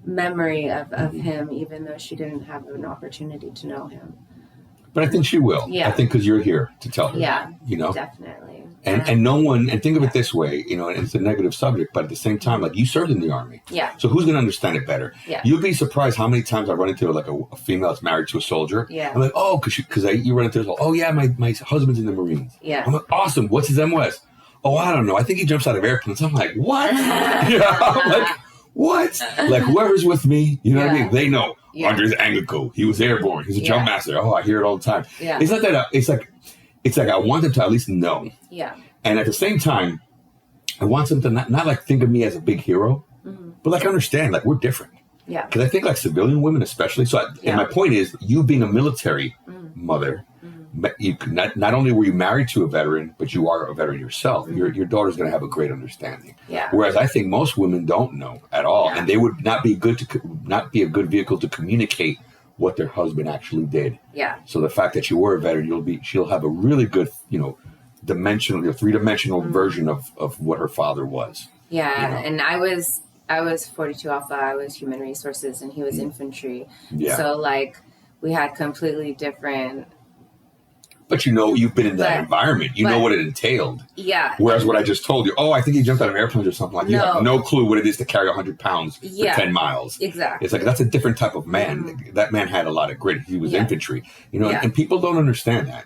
memory of him, even though she didn't have an opportunity to know him.
But I think she will.
Yeah.
I think because you're here to tell her.
Yeah.
That, you know?
Definitely.
And no one, and think of it this way, you know, and it's a negative subject, but at the same time, like you served in the army.
Yeah.
So who's going to understand it better?
Yeah.
You'll be surprised how many times I run into like a female that's married to a soldier.
Yeah.
I'm like, oh, because you run into this, oh yeah, my husband's in the Marines.
Yeah.
I'm like, awesome. What's his MOS? Oh, I don't know. I think he jumps out of airplanes. I'm like, what? You know, I'm like, what? Like whoever's with me, you know what I mean? They know.
Yeah.
Andres Anglico, he was airborne. He's a jump master. Oh, I hear it all the time.
Yeah.
It's not that. It's like I want them to at least know.
Yeah.
And at the same time, I want them to not like think of me as a big hero, but like understand like we're different.
Yeah.
Because I think like civilian women especially. So and my point is, you being a military mother, you could not only were you married to a veteran, but you are a veteran yourself. Your daughter's going to have a great understanding.
Yeah.
Whereas I think most women don't know at all, and they would not be a good vehicle to communicate what their husband actually did.
Yeah.
So the fact that you were a veteran, she'll have a really good, you know, three-dimensional version of what her father was.
Yeah.
You know?
And I was 42 Alpha, I was human resources, and he was infantry.
Yeah.
So like we had completely different.
But you know, you've been in that environment. You know what it entailed.
Yeah.
Whereas what I just told you, oh, I think he jumped out of airplanes or something like that. You have no clue what it is to carry 100 pounds for 10 miles.
Exactly.
It's like, that's a different type of man. That man had a lot of grit. He was infantry. You know, and people don't understand that.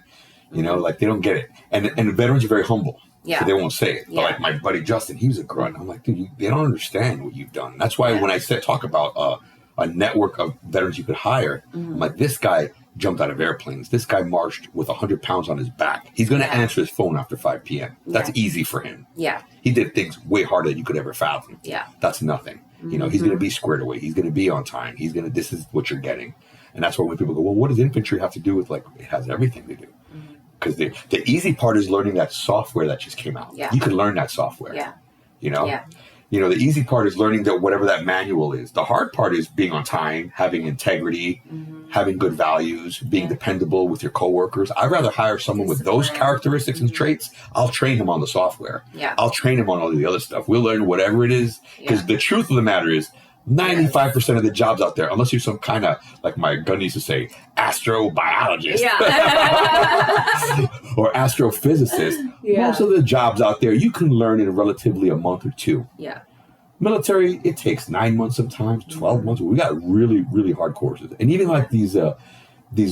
You know, like they don't get it. And the veterans are very humble.
Yeah.
So they won't say it.
Yeah.
But like my buddy Justin, he was a grunt. I'm like, dude, they don't understand what you've done. That's why when I talk about a network of veterans you could hire, I'm like, this guy jumped out of airplanes. This guy marched with 100 pounds on his back. He's going to answer his phone after 5 p.m. That's easy for him. Yeah. He did things way harder than you could ever fathom. Yeah. That's nothing. You know, he's going to be squared away. He's going to be on time. This is what you're getting. And that's why when people go, well, what does infantry have to do with, like, it has everything to do. Because the easy part is learning that software that just came out. Yeah. You can learn that software. Yeah. You know? Yeah. You know, the easy part is learning that whatever that manual is. The hard part is being on time, having integrity, having good values, being dependable with your coworkers. I'd rather hire someone with those characteristics and traits. I'll train him on the software. Yeah. I'll train him on all the other stuff. We'll learn whatever it is. Because the truth of the matter is, 95% of the jobs out there, unless you're some kind of, like my gun used to say, astrobiologist or astrophysicist, most of the jobs out there you can learn in relatively a month or two. Yeah. Military, it takes 9 months sometimes, 12 months. We got really, really hard courses. And even like these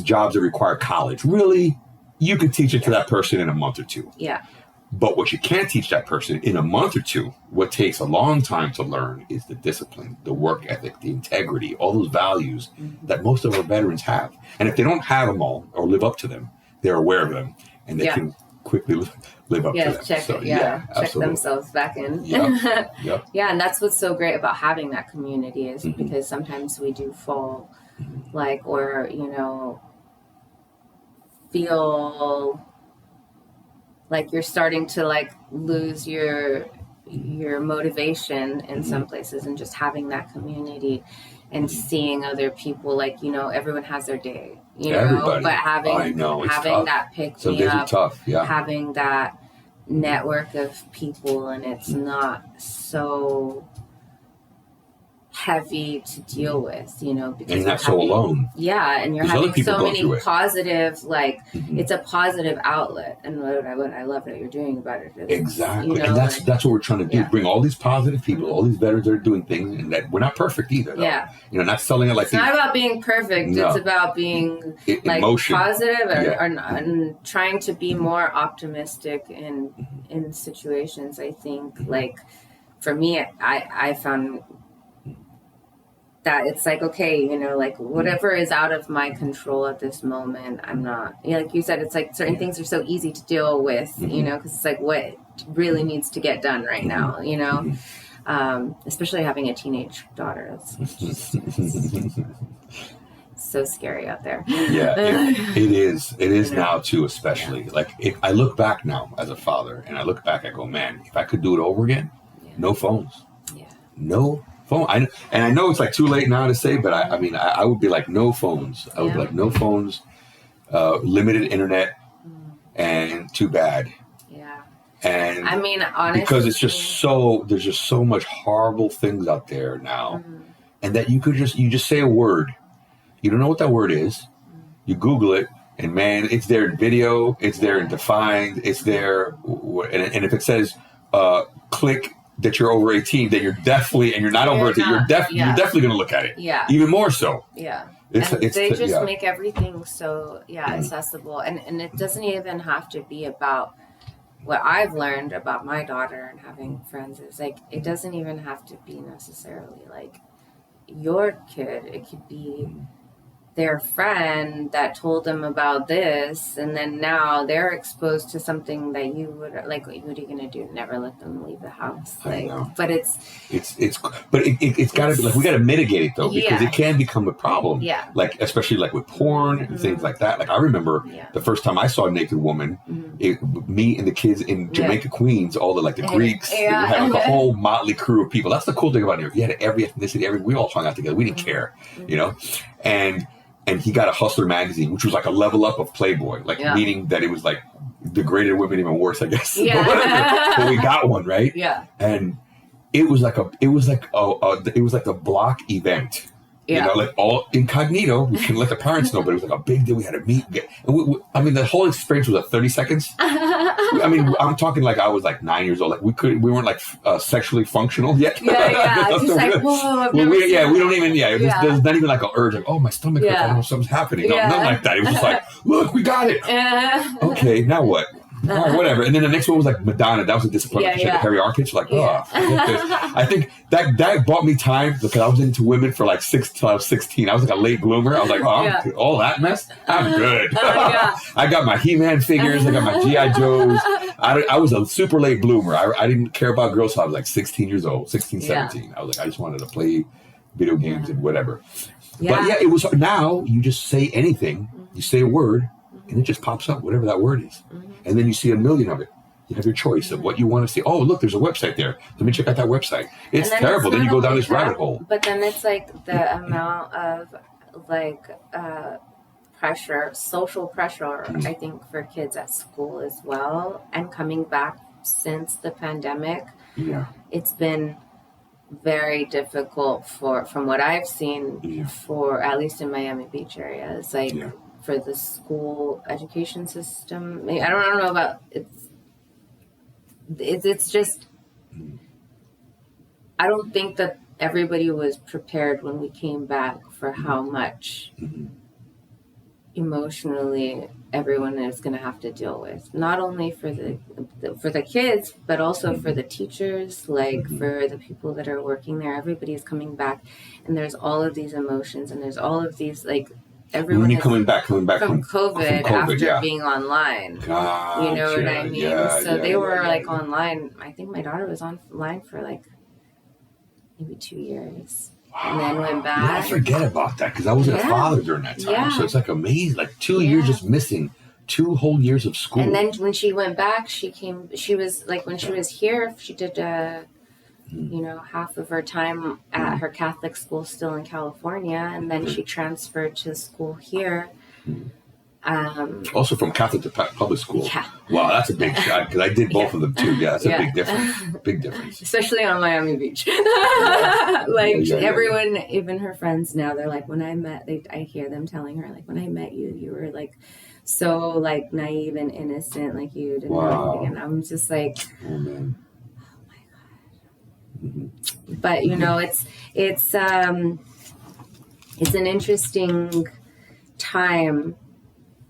jobs that require college, really, you could teach it to that person in a month or two. Yeah. But what you can't teach that person in a month or two, what takes a long time to learn is the discipline, the work ethic, the integrity, all those values that most of our veterans have. And if they don't have them all or live up to them, they're aware of them and they can quickly live up to them.
Check themselves back in. Yep. Yeah, and that's what's so great about having that community is because sometimes we do fall like, or, you know, feel like you're starting to like lose your motivation in some places, and just having that community and seeing other people, like, you know, everyone has their day, you know, but having that pick me up, having that network of people, and it's not so heavy to deal with, you know, because
and you're not so alone.
Yeah, and you're having so many positive, like it's a positive outlet, and what I love that you're doing about it.
Exactly,
you know,
and that's what we're trying to do: bring all these positive people, all these veterans that are doing things, and that we're not perfect either. Though. Yeah, you know, not selling it like
it's not about being perfect. No. It's about being like
emotion.
Positive and trying to be more optimistic in situations. I think, like for me, I found that it's like, okay, you know, like whatever is out of my control at this moment, I'm not, like you said, it's like certain things are so easy to deal with, you know, because it's like what really needs to get done right now, you know, especially having a teenage daughter. It's so scary out there.
Yeah, it is. It is now too, especially. Yeah. Like if I look back now as a father, and I look back, I go, man, if I could do it over again, no phones. Yeah. No phone. I know it's like too late now to say, but I mean, I would be like no phones. I would be like no phones, limited internet, and too bad. Yeah. And
I mean, honestly,
because it's just there's just so much horrible things out there now, and that you just say a word. You don't know what that word is. You Google it, and man, it's there in video. It's there in defined. It's there, and if it says click that you're over 18, that you're definitely, and you're not over 18, you're definitely going to look at it. Yeah. Even more so.
Yeah. They just make everything so accessible, and it doesn't even have to be about what I've learned about my daughter and having friends. Is like it doesn't even have to be necessarily like your kid. It could be their friend that told them about this, and then now they're exposed to something that you would like. What are you going to do? Never let them leave the house? Like, I know. But it's got to be like we got to mitigate it though, because it can become a problem. Yeah. Like especially like with porn and things like that. Like I remember the first time I saw a naked woman, me and the kids in Jamaica, Queens, all the like the Greeks, we had like a whole motley crew of people. That's the cool thing about it. You had every ethnicity, we all hung out together. We didn't care, you know, and he got a Hustler magazine, which was like a level up of Playboy, like meaning that it was like degraded women even worse, I guess. Yeah. But whatever. But we got one, right? Yeah. And it was like a block event. Yeah. You know, like all incognito. We can let the parents know, but it was like a big deal. We had to meet. I mean, the whole experience was 30 seconds. I mean, I'm talking like I was like 9 years old. Like we weren't like sexually functional yet. Yeah. Just like, whoa, we don't even. There's not even like an urge. Like, oh, my stomach hurts. I don't know if something's happening. No, nothing like that. It was just like, look, we got it. Okay, now what? All right, whatever. And then the next one was like Madonna. That was a disappointment. She had the hairy armpits. Like, I think that bought me time because I was into women for like 6 till I was 16. I was like a late bloomer. I was like, I'm all that mess. I'm good. I got my He-Man figures. I got my G.I. Joes. I was a super late bloomer. I didn't care about girls till I was like 16 years old, 16, 17. I was like, I just wanted to play video games and whatever. But it was now you just say anything. You say a word. And it just pops up, whatever that word is. And then you see a million of it. You have your choice of what you want to see. Oh, look, there's a website there. Let me check out that website. It's terrible. Then you go down this rabbit hole. But then it's like the amount of like pressure, social pressure, I think, for kids at school as well. And coming back since the pandemic, it's been very difficult from what I've seen for, at least in Miami Beach area. It's like... for the school education system. I don't know about it's just I don't think that everybody was prepared when we came back for how much emotionally everyone is going to have to deal with, not only for the kids but also for the teachers, like for the people that are working there. Everybody's coming back and there's all of these emotions and there's all of these like everyone
coming back
from COVID after being online. Gotcha. You know what I mean? They were like online. I think my daughter was online for like maybe 2 years. Wow. And then went back.
Yeah, I forget about that because I wasn't a father during that time. Yeah. So it's like amazing. Like 2 years just missing. 2 whole years of school.
And then when she went back, she was like, when she was here, she did half of her time at her Catholic school still in California, and then she transferred to school here.
Also from Catholic to public school. Yeah. Wow, that's a big shot because I did both of them too. Yeah, that's a big difference. Big difference.
Especially on Miami Beach. Everyone, even her friends now, they're like, when I met, I hear them telling her, like, when I met you, you were like so like naive and innocent, like you didn't know anything. And I'm just like, oh man. But it's an interesting time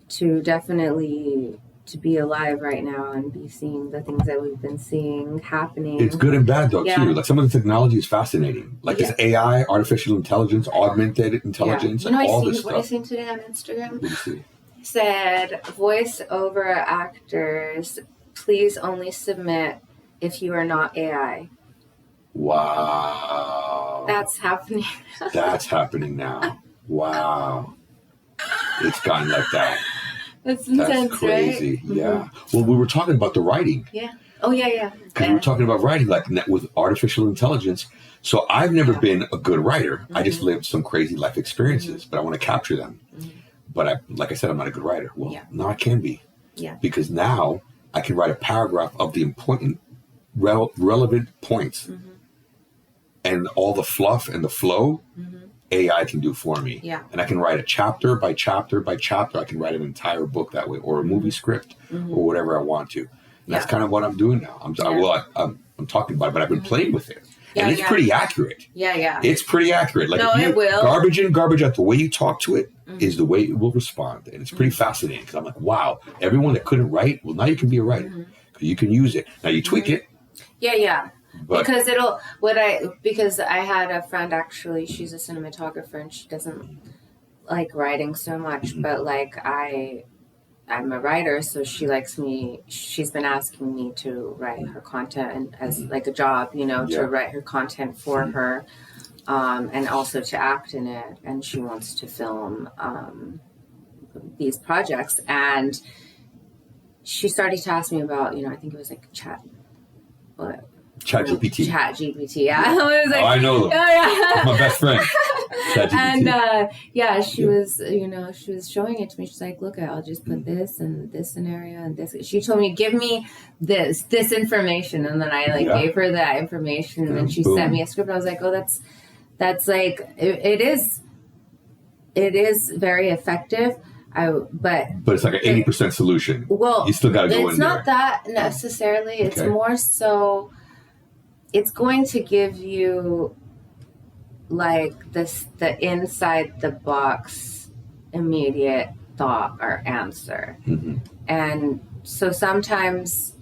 to definitely to be alive right now and be seeing the things that we've been seeing happening.
It's good and bad though too. Like some of the technology is fascinating. Like this AI, artificial intelligence, augmented intelligence,
You know,
all this
what I
stuff.
seen today on Instagram?
What do you see?
Said voiceover actors, please only submit if you are not AI.
Wow.
That's happening.
That's happening now. Wow. It's gotten like that.
That's intense,
That's crazy.
right?
Yeah. Well, we were talking about the writing.
Yeah. Oh, yeah.
Because we were talking about writing, like with artificial intelligence. So I've never been a good writer. I just lived some crazy life experiences, but I want to capture them. But like I said, I'm not a good writer. Well, now I can be.
Yeah.
Because now I can write a paragraph of the important, relevant points. And all the fluff and the flow, AI can do for me.
Yeah.
And I can write a chapter by chapter by chapter. I can write an entire book that way, or a movie script, or whatever I want to. And that's kind of what I'm doing now. I'm talking about it, but I've been playing with it. And it's pretty accurate.
Yeah.
It's pretty accurate. Like
it will.
Garbage in, garbage out. The way you talk to it is the way it will respond. And it's pretty fascinating because I'm like, wow, everyone that couldn't write, well, now you can be a writer. You can use it. Now you tweak it.
Yeah.
But,
because I had a friend, actually, she's a cinematographer and she doesn't like writing so much, but like I'm a writer, so she likes me. She's been asking me to write her content and as like a job, to write her content for her, and also to act in it. And she wants to film these projects. And she started to ask me about, I think it was like
ChatGPT.
ChatGPT, yeah. I was like,
I know them. That's my best friend.
And she was showing it to me. She's like, look, I'll just put this and this scenario and this. She told me, give me this information, and then I gave her that information, and then she sent me a script. I was like, oh, that's like it is very effective. But it's like an 80% solution. Well, you still got to go in there. It's not that necessarily. It's more so. It's going to give you like the inside the box immediate thought or answer. And so sometimes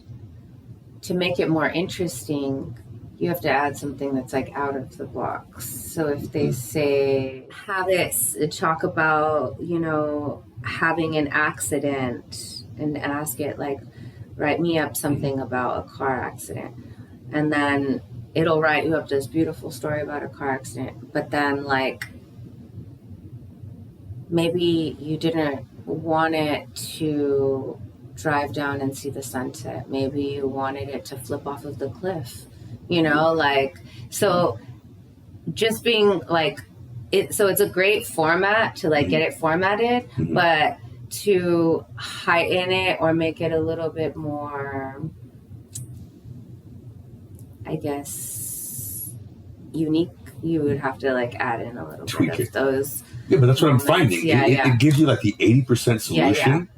to make it more interesting, you have to add something that's like out of the box. So if they say, have it talk about, having an accident, and ask it like, write me up something about a car accident. And then it'll write you up this beautiful story about a car accident. But then like, maybe you didn't want it to drive down and see the sunset. Maybe you wanted it to flip off of the cliff, so just being like, so it's a great format to like get it formatted, but to heighten it or make it a little bit more, I guess, unique, you would have to like add in a little bit of those.
Yeah, but that's what I'm finding. It gives you like the 80% solution,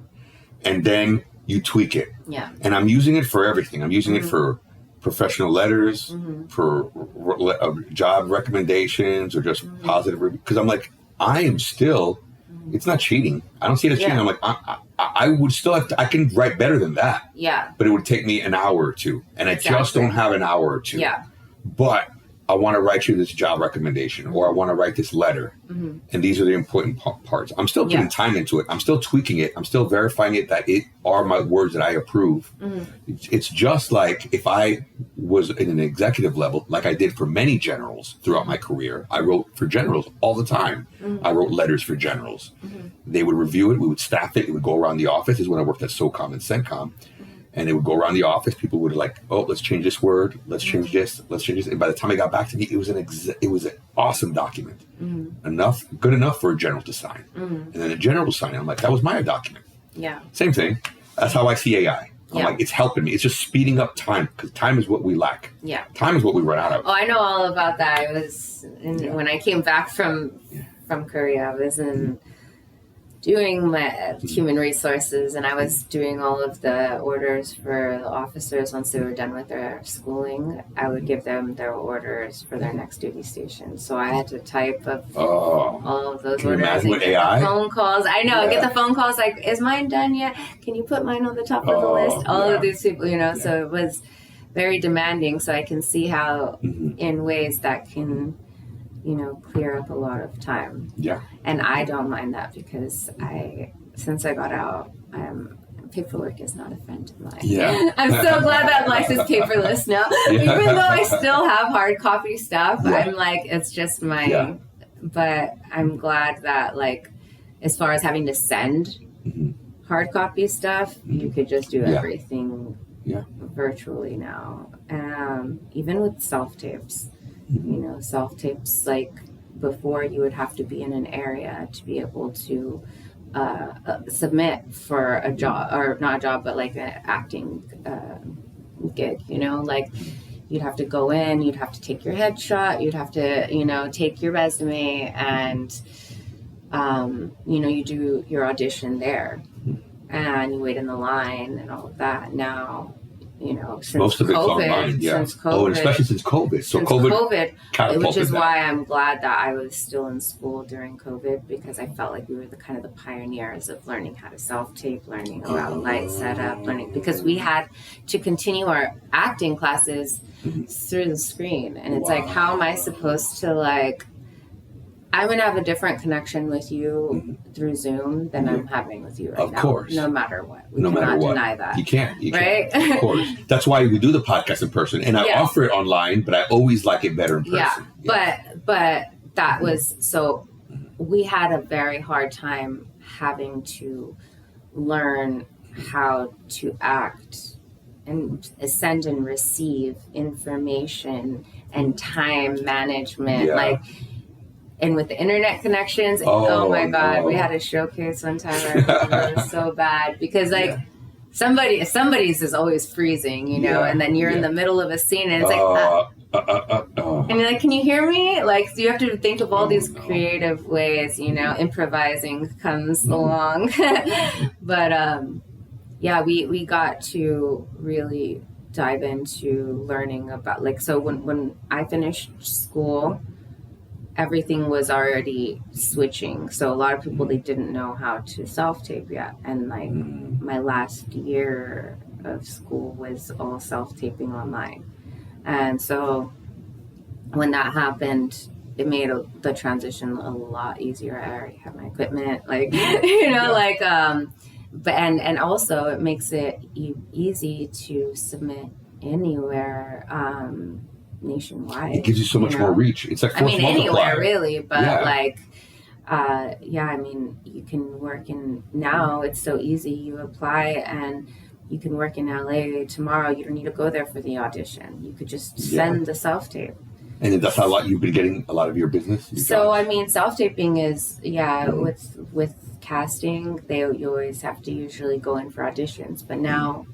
and then you tweak it. Yeah. And I'm using it for everything. I'm using it for professional letters, for job recommendations, or just positive reviews. Because I'm like, I am still, it's not cheating. I don't see it as cheating. I'm like, I would still have to, I can write better than that. Yeah. But it would take me an hour or two. And I just don't have an hour or two. Yeah. But I want to write you this job recommendation, or I want to write this letter. And these are the important parts. I'm still putting time into it. I'm still tweaking it. I'm still verifying it that it are my words that I approve. It's just like if I was in an executive level, like I did for many generals throughout my career. I wrote for generals all the time. I wrote letters for generals. They would review it. We would staff it. It would go around the office. This is when I worked at SOCOM and CENTCOM. And it would go around the office. People would like, oh, let's change this word. Let's change this. Let's change this. And by the time it got back to me, it was an awesome document. Good enough for a general to sign. And then the general will sign it. I'm like, that was my document. Yeah. Same thing. That's how I see AI. I'm like, it's helping me. It's just speeding up time, because time is what we lack. Yeah. Time is what we run out of.
Oh, I know all about that. I was when I came back from Korea, I was doing my human resources, and I was doing all of the orders for the officers. Once they were done with their schooling, I would give them their orders for their next duty station. So I had to type up all of those
Can you
orders.
imagine with AI?
Phone calls. I know. I get the phone calls like, is mine done yet? Can you put mine on the top of the list? All of these people, so it was very demanding. So I can see how in ways that can clear up a lot of time.
Yeah.
And I don't mind that because since I got out, paperwork is not a friend of mine.
Yeah.
I'm so glad that life is paperless now.
Yeah.
Even though I still have hard copy stuff, I'm like, it's just my, but I'm glad that like, as far as having to send hard copy stuff, you could just do everything virtually now. Even with self-tapes. Self-tapes, like before you would have to be in an area to be able to submit for a job, or not a job, but like an acting gig, like you'd have to go in, you'd have to take your headshot, you'd have to, take your resume and, you do your audition there and you wait in the line and all of that. Now, since
most of it's
COVID,
online,
since COVID,
and especially since COVID. So COVID,
which is why I'm glad that I was still in school during COVID, because I felt like we were the pioneers of learning how to self-tape, learning about light setup, because we had to continue our acting classes through the screen. And it's like, how am I supposed to I'm going to have a different connection with you through Zoom than I'm having with you right now.
Of course.
No matter what. We cannot deny that.
You can't.
Right?
Of course. That's why we do the podcast in person. And I offer it online, but I always like it better in person.
Yeah. But that was, so we had a very hard time having to learn how to act and send and receive information and time management.
Yeah.
And with the internet connections, oh my God, we had a showcase one time. It was so bad because somebody's is always freezing, and then you're in the middle of a scene and it's and you're like, can you hear me? Like, so you have to think of all these creative ways, improvising comes along. But we got to really dive into learning about so when I finished school, everything was already switching. So a lot of people, they didn't know how to self-tape yet. And my last year of school was all self-taping online. And so when that happened, it made the transition a lot easier. I already have my equipment, but and also it makes it easy to submit anywhere, nationwide.
It gives you so much more reach. It's like force multiplier.
Anywhere really, but you can work in, now it's so easy. You apply and you can work in LA tomorrow. You don't need to go there for the audition. You could just send the self-tape. And
that's how you've been getting a lot of your business?
Self-taping is, with casting, you always have to usually go in for auditions. But now,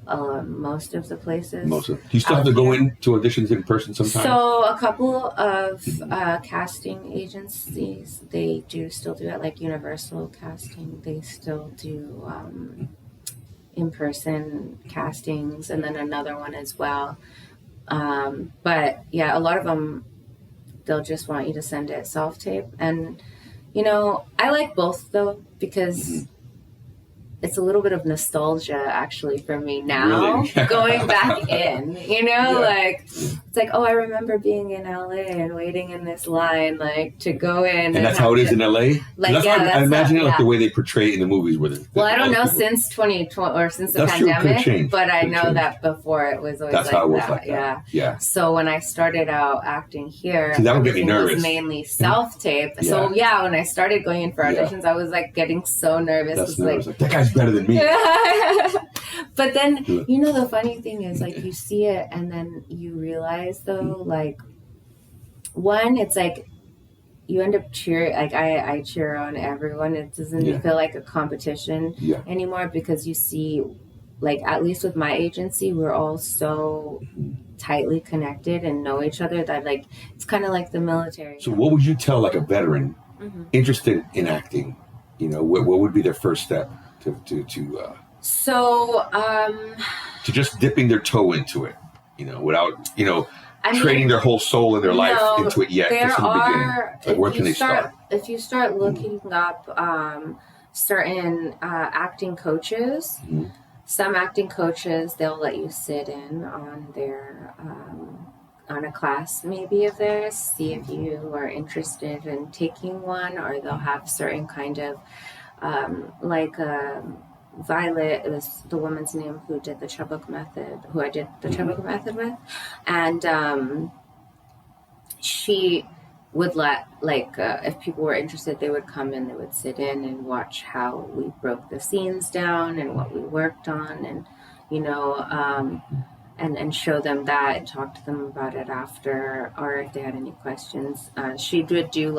most of the places... Do you still have to go in to auditions in person sometimes? So a couple of casting agencies, they do still do it, like Universal Casting. They still do in-person castings, and then another one as well. But a lot of them, they'll just want you to send it self-tape. And, I like both though, because it's a little bit of nostalgia actually for me now, really? Going back in, it's like, I remember being in LA and waiting in this line, to go in. And that's how it is in LA? I imagine it the way they portray it in the movies with it. I don't know since 2020 or since the pandemic, but I know that before it was always that's how it was like that. Yeah. So when I started out acting here, that would get me nervous. It was mainly self-tape. So when I started going in for auditions, I was getting so nervous. That's nervous. That guy's better than me. But then, the funny thing is, you see it and then you realize, though, one, it's you end up cheering, I cheer on everyone. It doesn't feel like a competition anymore, because you see, at least with my agency, we're all so tightly connected and know each other that, it's kind of like the military. So what would you tell, a veteran interested in acting,
what would be their first step to just dipping their toe into it, without, trading their whole soul and their life into it yet, just in the beginning? Like, where can they start?
If you start looking up certain acting coaches, some acting coaches, they'll let you sit in on their on a class maybe of theirs, see if you are interested in taking one, or they'll have certain kind of Violet is the woman's name who did the Chubbuck method, who I did the Chubbuck method with, and she would let, if people were interested, they would come and they would sit in and watch how we broke the scenes down and what we worked on, and and show them that and talk to them about it after, or if they had any questions. She would do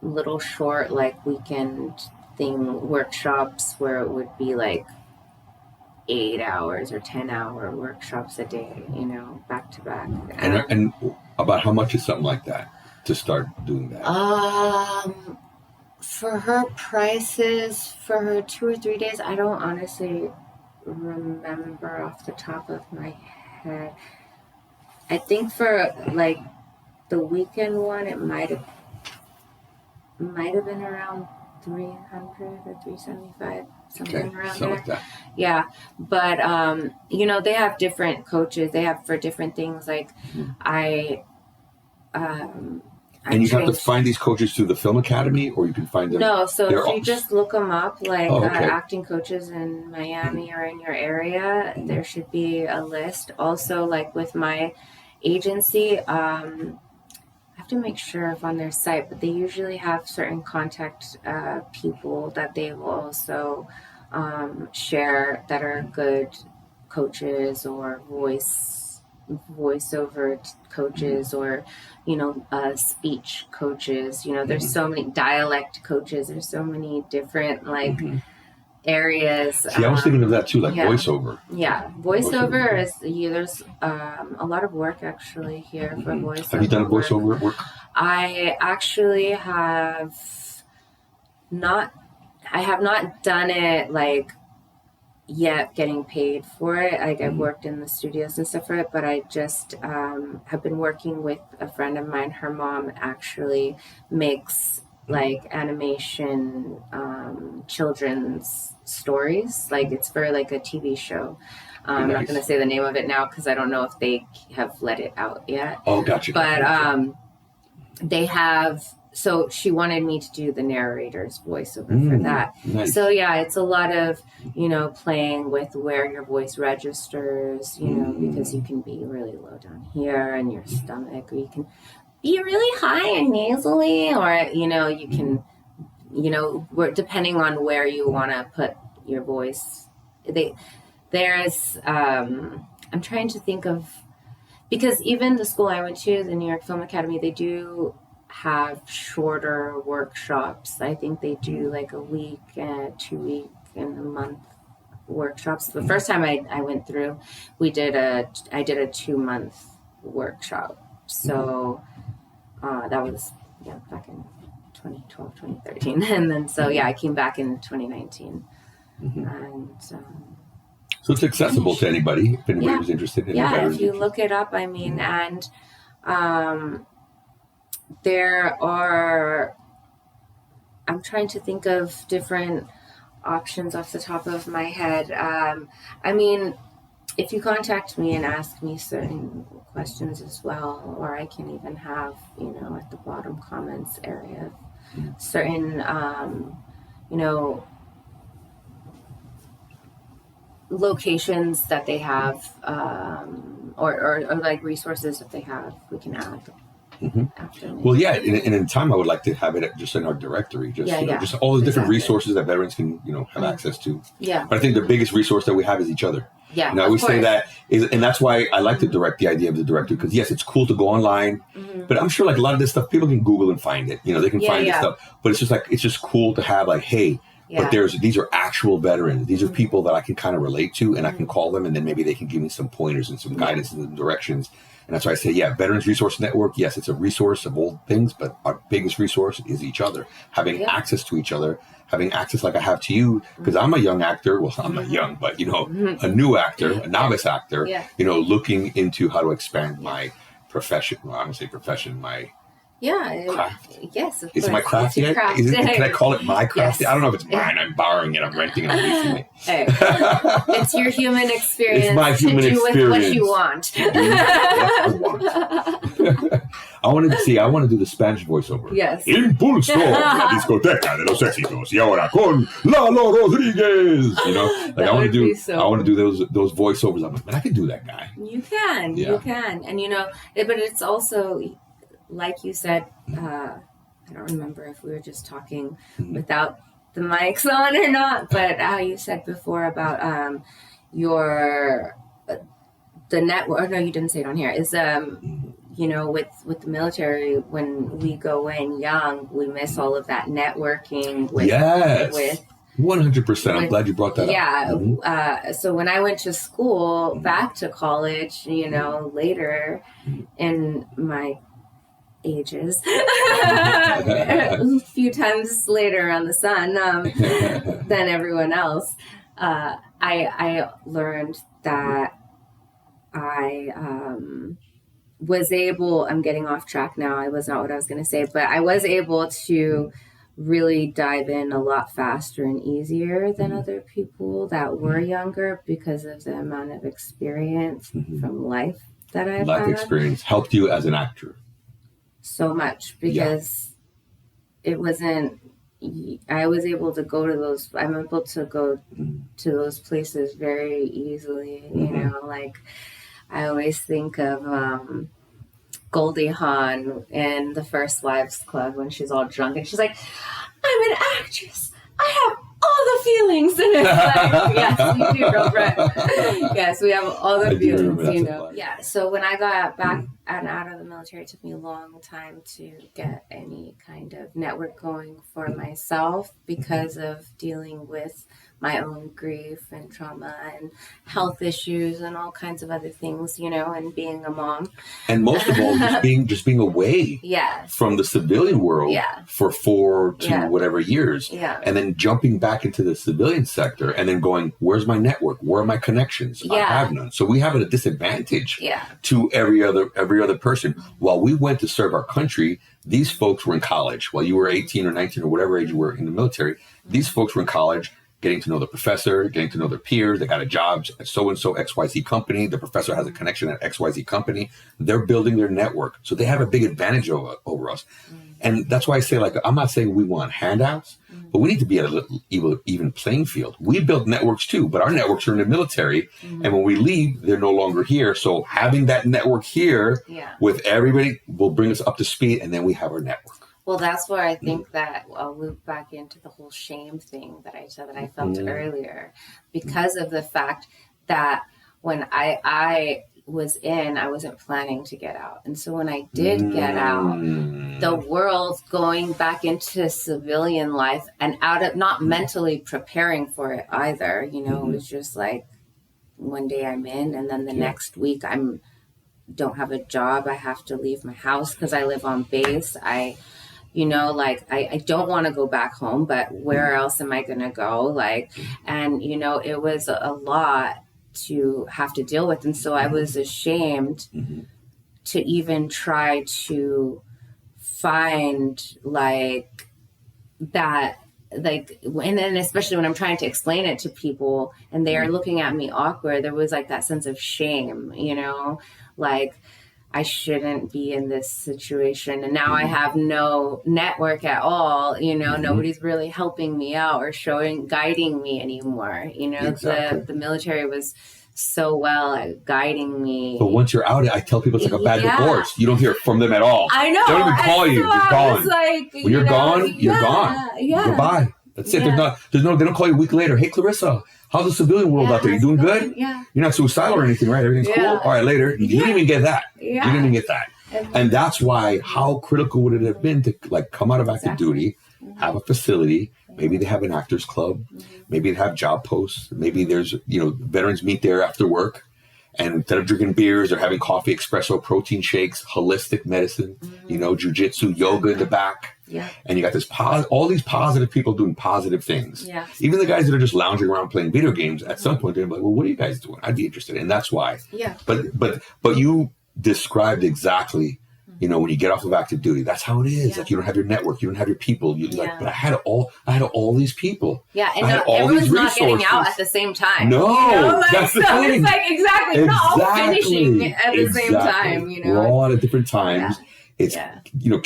little short weekend thing workshops where it would be 8 hours or 10-hour workshops a day, back to back.
And about how much is something like that to start doing that?
For her prices, for her 2 or 3 days, I don't honestly remember off the top of my head. I think for the weekend one, it might have been around 300 or 375, something around there.
Like that.
Yeah, but they have different coaches. They have for different things.
And you have to find these coaches through the Film Academy, or you can find them.
No, so if you just look them up, acting coaches in Miami or in your area, there should be a list. Also, with my agency, I have to make sure if on their site, but they usually have certain contact people that they will also share that are good coaches or voiceover coaches, or speech coaches. There's so many dialect coaches. There's so many different areas.
See, I was thinking of that too, voiceover.
Yeah, voiceover is there's a lot of work actually here for voiceover.
Have you done voiceover work?
I actually have not. I have not done it yet, getting paid for it. I've worked in the studios and stuff for it, but I just have been working with a friend of mine. Her mom actually makes animation children's stories. It's for a TV show. I'm not going to say the name of it now because I don't know if they have let it out yet.
Oh, gotcha.
But they have. So she wanted me to do the narrator's voiceover for that.
Nice.
So yeah, it's a lot of, playing with where your voice registers, because you can be really low down here in your stomach, or you can be really high and nasally, or, you can, depending on where you want to put your voice. There's, I'm trying to think of, because even the school I went to, the New York Film Academy, they do have shorter workshops. I think they do a week, 2 week, and a month workshops. The first time I went through, I did a 2-month workshop. So that was back in 2012, 2013, and then I came back in 2019, and
so it's accessible to anybody if anybody was interested in it.
Yeah, if you look it up, and there are, I'm trying to think of different options off the top of my head. If you contact me and ask me certain questions as well, or I can even have, at the bottom comments area, certain, locations that they have, or resources that they have, we can add.
Well, yeah, in time I would like to have it just in our directory, just all the different resources that veterans can have access to.
Yeah.
But I think the biggest resource that we have is each other.
Yeah.
And I always say that and that's why I like to direct the idea of the director, because yes, it's cool to go online, but I'm sure a lot of this stuff people can Google and find it. They can find this stuff, but it's just it's just cool to have hey, But these are actual veterans. These are people that I can kind of relate to, and I can call them, and then maybe they can give me some pointers and some guidance and some directions. And that's why I say, Veterans Resource Network, yes, it's a resource of old things, but our biggest resource is each other. Having access to each other, having access like I have to you, because I'm a young actor. Well, I'm not young, but, a new actor, a novice actor, looking into how to expand my profession. Well, I'm going to say profession, my craft.
Yes, of
Is
course.
it my craft yet? Can I call it my craft? Yes. I don't know if it's mine. I'm borrowing it. I'm renting it. I'm leasing it.
Hey, it's your human experience.
It's my human
to do
experience.
with what you want.
I want to do the Spanish voiceover.
Yes.
Impulso la discoteca de los éxitos y ahora con Lalo Rodriguez. I want to do those voiceovers. I'm like, man, I can do that guy.
You can. And but it's also, like you said, I don't remember if we were just talking without the mics on or not, but how you said before about the network. No, you didn't say it on here. Is with the military, when we go in young, we miss all of that networking. With
100%. I'm glad you brought that up.
So when I went to school, back to college, later in my ages, a few times later on the sun than everyone else, I learned that I was able, I'm getting off track now, it was not what I was going to say, but I was able to really dive in a lot faster and easier than other people that were younger because of the amount of experience from life that I've had. Life
experience helped you as an actor.
So much, because it wasn't, I was able to go to those, I'm able to go to those places very easily, like I always think of Goldie Hawn in the First Wives Club when she's all drunk and she's like, I'm an actress, I have all the feelings. And it's like, yes, you do, girlfriend. Yes, we have all the feelings, Yeah, so when I got back and out of the military, it took me a long time to get any kind of network going for myself because of dealing with my own grief and trauma and health issues and all kinds of other things, and being a mom. And
most of all, just being away from the civilian world for 4 to whatever years. Yeah. And then jumping back into the civilian sector and then going, where's my network? Where are my connections? I have none. So we have a disadvantage to every other person. While we went to serve our country, these folks were in college. While you were 18 or 19 or whatever age you were in the military, these folks were in college, getting to know the professor, getting to know their peers. They got a job at so-and-so XYZ company. The professor has a connection at XYZ company. They're building their network. So they have a big advantage over us. And that's why I say, I'm not saying we want handouts, but we need to be at a little even playing field. We build networks too, but our networks are in the military. And when we leave, they're no longer here. So having that network here with everybody will bring us up to speed. And then we have our network.
Well, that's where I think that I'll loop back into the whole shame thing that I said that I felt earlier, because of the fact that when I was in, I wasn't planning to get out. And so when I did get out, the world going back into civilian life and out of not mentally preparing for it either, it was just like one day I'm in and then the next week don't have a job. I have to leave my house because I live on base. I don't want to go back home, but where else am I going to go? It was a lot to have to deal with. And so I was ashamed to even try to find that, and then especially when I'm trying to explain it to people and they are looking at me awkward, there was that sense of shame, I shouldn't be in this situation. And now I have no network at all. Nobody's really helping me out or guiding me anymore. Exactly. The military was so well at guiding me. But
once you're out, I tell people it's like a bad divorce. You don't hear from them at all.
I know.
They don't even call you. You're gone. When you're gone, you're gone.
Yeah.
Goodbye. That's it. They don't call you a week later. Hey, Clarissa, how's the civilian world out there? You doing good?
Yeah.
You're not suicidal or anything, right? Everything's cool? All right, later. You didn't even get that.
Yeah.
You didn't even get that. And that's why, how critical would it have been to come out of active duty, have a facility, Maybe they have an actors club. Maybe they have job posts. Maybe there's, veterans meet there after work. And instead of drinking beers, they're having coffee, espresso, protein shakes, holistic medicine, jujitsu, yoga in the back.
Yeah.
And you got this all these positive people doing positive things.
Yeah.
Even the guys that are just lounging around playing video games, at some point they're like, well, what are you guys doing? I'd be interested. And that's why.
Yeah.
But you described exactly, when you get off of active duty, that's how it is.
Yeah.
Like, you don't have your network, you don't have your people. But I had all these people.
Yeah, and
all
everyone's
these
not getting out
resources.
at the same time.
No, that's the thing.
It's like exactly. We're not all finishing at the same time.
We're all at different times.
Yeah.
It's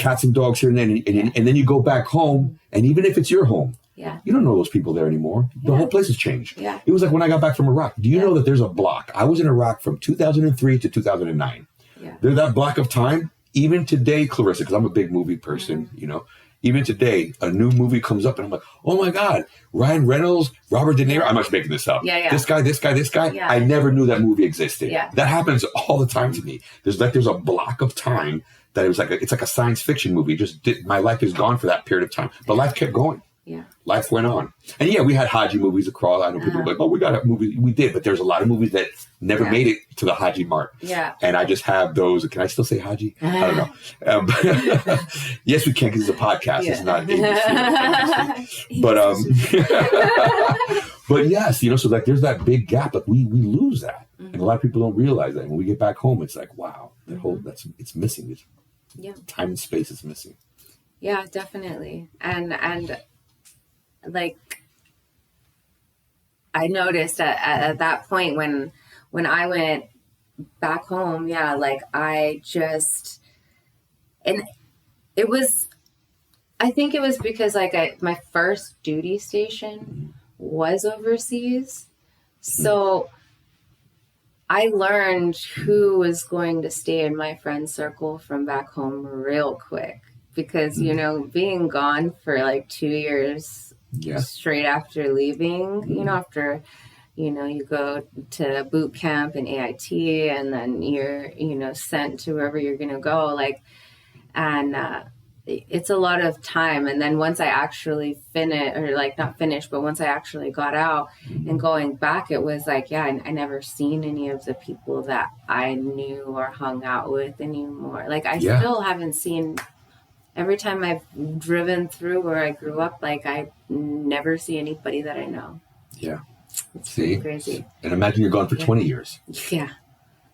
cats and dogs here and then, and then you go back home, and even if it's your home, you don't know those people there anymore. The whole place has changed.
Yeah.
It was like when I got back from Iraq. Do you know that there's a block? I was in Iraq from 2003 to 2009.
Yeah.
There's that block of time. Even today, Clarissa, because I'm a big movie person, even today, a new movie comes up and I'm like, oh my God, Ryan Reynolds, Robert De Niro. I'm not making this up.
Yeah.
This guy.
Yeah.
I never knew that movie existed.
Yeah.
That happens all the time to me. There's a block of time that it's like a science fiction movie. My life is gone for that period of time. But life kept going.
Yeah.
Life went on. And we had Haji movies across. I know people are like, oh, we got a movie. We did, but there's a lot of movies that never made it to the Haji mark.
Yeah.
And I just have those. Can I still say Haji? I don't know. Yes, we can, because it's a podcast. It's not ABC. But yes, so like there's that big gap. Like we lose that. And a lot of people don't realize that. When we get back home, it's like, wow, it's missing. Time and space is missing.
Yeah, definitely. And like I noticed at that point when I went back home, like I think it was because like my first duty station was overseas. So I learned who was going to stay in my friend circle from back home real quick. Because, being gone for like 2 years straight after leaving, after, you go to boot camp and AIT and then you're, sent to wherever you're going to go. Like, and it's a lot of time. And then once I actually once I actually got out and going back, it was like, I never seen any of the people that I knew or hung out with anymore. Like, I still haven't seen. Every time I've driven through where I grew up, like I never see anybody that I know. Yeah. It's crazy.
And imagine you're gone for 20 years.
Yeah.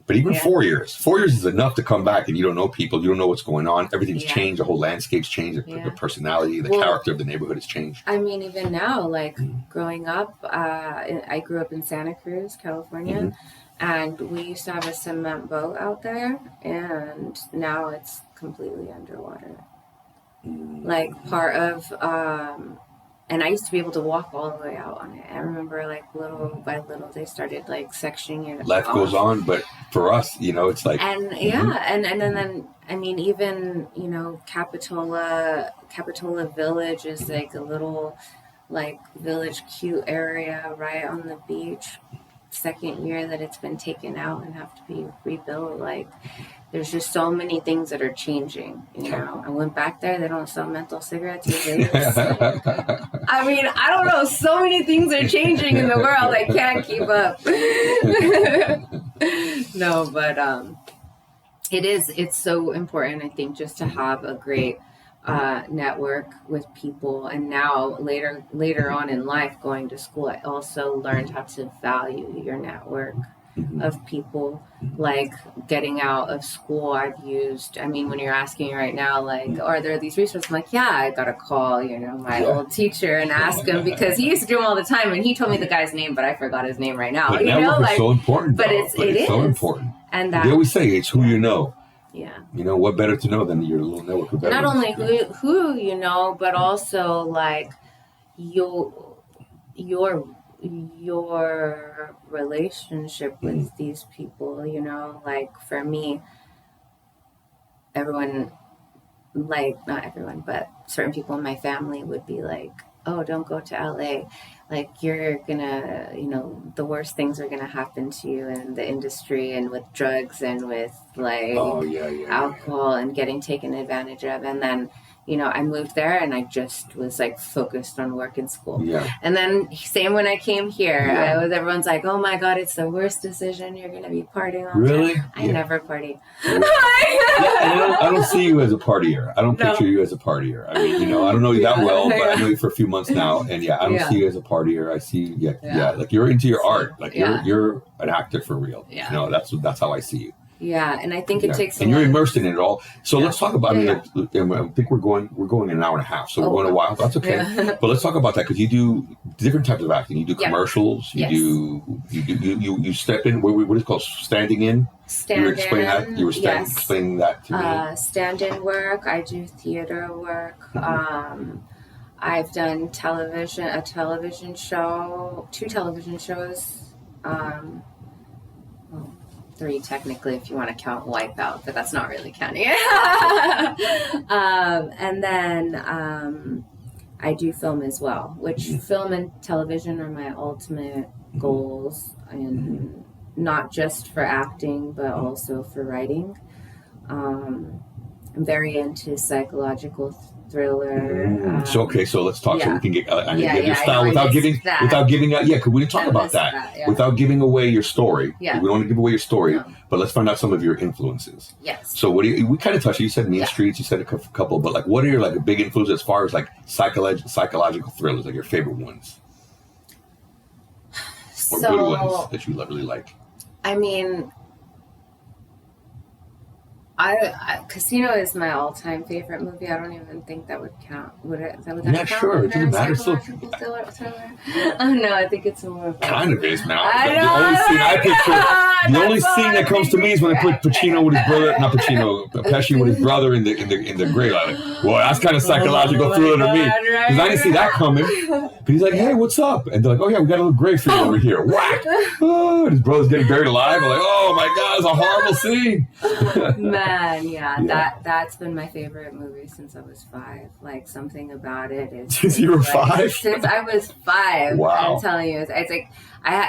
But even 4 years. 4 years is enough to come back and you don't know people. You don't know what's going on. Everything's changed. The whole landscape's changed. The personality, the character of the neighborhood has changed.
I mean, even now, like growing up, I grew up in Santa Cruz, California. And we used to have a cement boat out there. And now it's completely underwater. Like part of, and I used to be able to walk all the way out on it. I remember like little by little, they started like sectioning it.
Life goes on, but for us, it's like.
And and then, I mean, even, Capitola Village is like a little like village cute area right on the beach. Second year that it's been taken out and have to be rebuilt. Like, there's just so many things that are changing, I went back there, they don't sell menthol cigarettes or vapes. I mean, I don't know, so many things are changing in the world, I can't keep up. No, but it's so important, I think, just to have a great network with people. And now later on in life, going to school, I also learned how to value your network of people. Like getting out of school, I've used, I mean, when you're asking right now, like, are there these resources? I'm like, I got to call, my old teacher and ask him, because he used to do them all the time. And he told me the guy's name, but I forgot his name right now.
But network is so important.
But it is
so important.
And
they always say it's who you know.
Yeah.
What better to know than your little network of veterans?
Not only who you know, but also like your relationship with these people, like for me, everyone, like not everyone, but certain people in my family would be like, oh, don't go to LA. Like, you're gonna, the worst things are gonna happen to you in the industry and with drugs and with like alcohol and getting taken advantage of. And then, I moved there and I just was like focused on work and school. Yeah. And then same when I came here, everyone's like, oh my God, it's the worst decision. You're going to be partying all the time. I never party.
I don't see you as a partier. I don't picture you as a partier. I mean, I don't know you that well, but I know you for a few months now. And I don't see you as a partier. I see, like you're into your art. Like you're an actor for real. Yeah. That's how I see you.
Yeah, and I think it takes.
And you're immersed in it all. So let's talk about. I think we're going an hour and a half, so we're going a while. That's okay. But let's talk about that because you do different types of acting. You do commercials. You step in. What is it called? Standing in. You were explaining that. You were explaining that to me.
Stand-in work. I do theater work. I've done a television show, 2 television shows. 3 technically if you want to count Wipeout, but that's not really counting. And then I do film as well, which film and television are my ultimate goals, and not just for acting but also for writing. I'm very into psychological thriller.
So let's talk so we can get your style without giving out. Yeah, because we didn't talk about that. Without giving away your story. Yeah. We don't want to give away your story, but let's find out some of your influences.
Yes.
So we kind of touched. You said Mean Streets. You said a couple, but like, what are your like big influences as far as like psychological thrillers, like your favorite ones, or good ones that you really like?
I mean, Casino is my all-time favorite movie. I don't even think that would count. Would that count?
Sure. It doesn't matter.
Oh no, I think it's more of
kind of is now. The only scene that comes to me is when they put Pacino with his brother, not Pacino, Pesci with his brother in the grave. I'm like, boy, that's kind of psychological thriller to me. Because I didn't see that coming. But he's like, hey, what's up? And they're like, oh yeah, we got a little grave figure over here. Whack! Oh, and his brother's getting buried alive. I'm like, oh my God, it's a horrible scene.
Man, that's been my favorite movie since I was 5. Like, something about it is.
Since you were 5?
Since I was 5. Wow. I'm telling you, it's like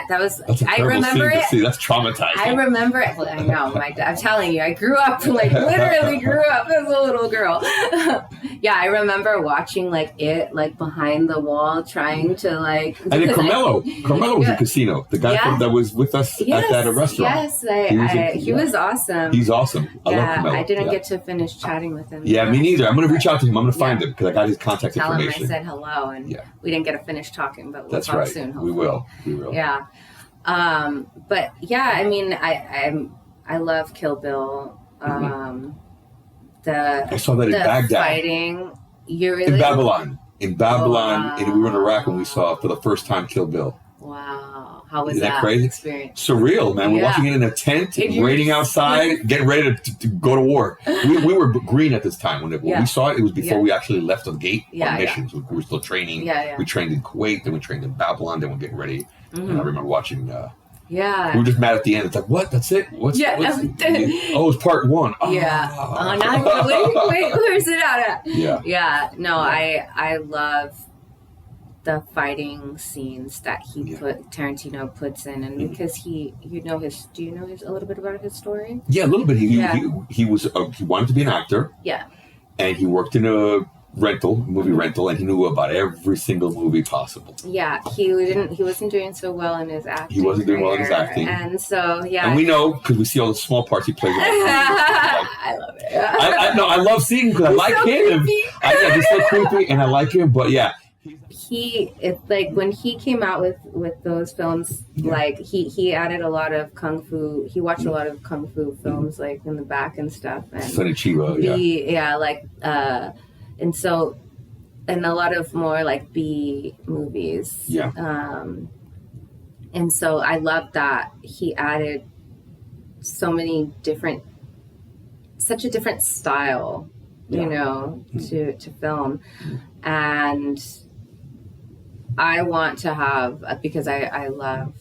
That's a remember scene to see. That's traumatizing.
I remember it. Well, I know. I'm telling you, I grew up literally grew up as a little girl. Yeah, I remember watching it behind the wall, trying to like.
And then Carmelo was in Casino. The guy that was with us at that restaurant.
Yes, he was awesome.
He's awesome. I love Carmelo.
I didn't get to finish chatting with him.
Yeah, me neither. I'm going to reach out to him. I'm going to find him because I got his contact information.
Tell him I said hello, and we didn't get to finish talking, but we'll talk soon. Hopefully.
We will.
Yeah. But yeah, I mean, I love Kill Bill.
I saw that in Baghdad.
Fighting.
In Babylon, and we were in Iraq when we saw for the first time Kill Bill.
Wow. How was
Isn't that crazy?
Experience?
Surreal, man. We're watching it in a tent, raining outside, getting ready to go to war. We were green at this time. When we saw it, it was before we actually left the gate on missions. We were still training. We trained in Kuwait, then we trained in Babylon, then we're getting ready. And I remember watching... we were just mad at the end. It's like, what? That's it? What's it's part 1. Oh.
Yeah. Oh, wait, where's it at? Yeah. Yeah. No, I love the fighting scenes that Tarantino puts in, and because do you know a little bit about his story?
Yeah, a little bit. He wanted to be an actor.
Yeah.
And he worked in a movie rental, and he knew about every single movie possible.
Yeah, he wasn't doing so well in his acting.
He wasn't doing well in his acting.
And so,
And we know, because we see all the small parts he plays in.
I love it.
I love seeing him because I like him. He's so creepy, and I like him, but yeah.
When he came out with those films, he added a lot of kung fu. He watched a lot of kung fu films, like in the back and stuff. And
Sonny Chiba,
and a lot of more like B movies.
Yeah.
And so I love that he added such a different style, to film. And I want to have, because I love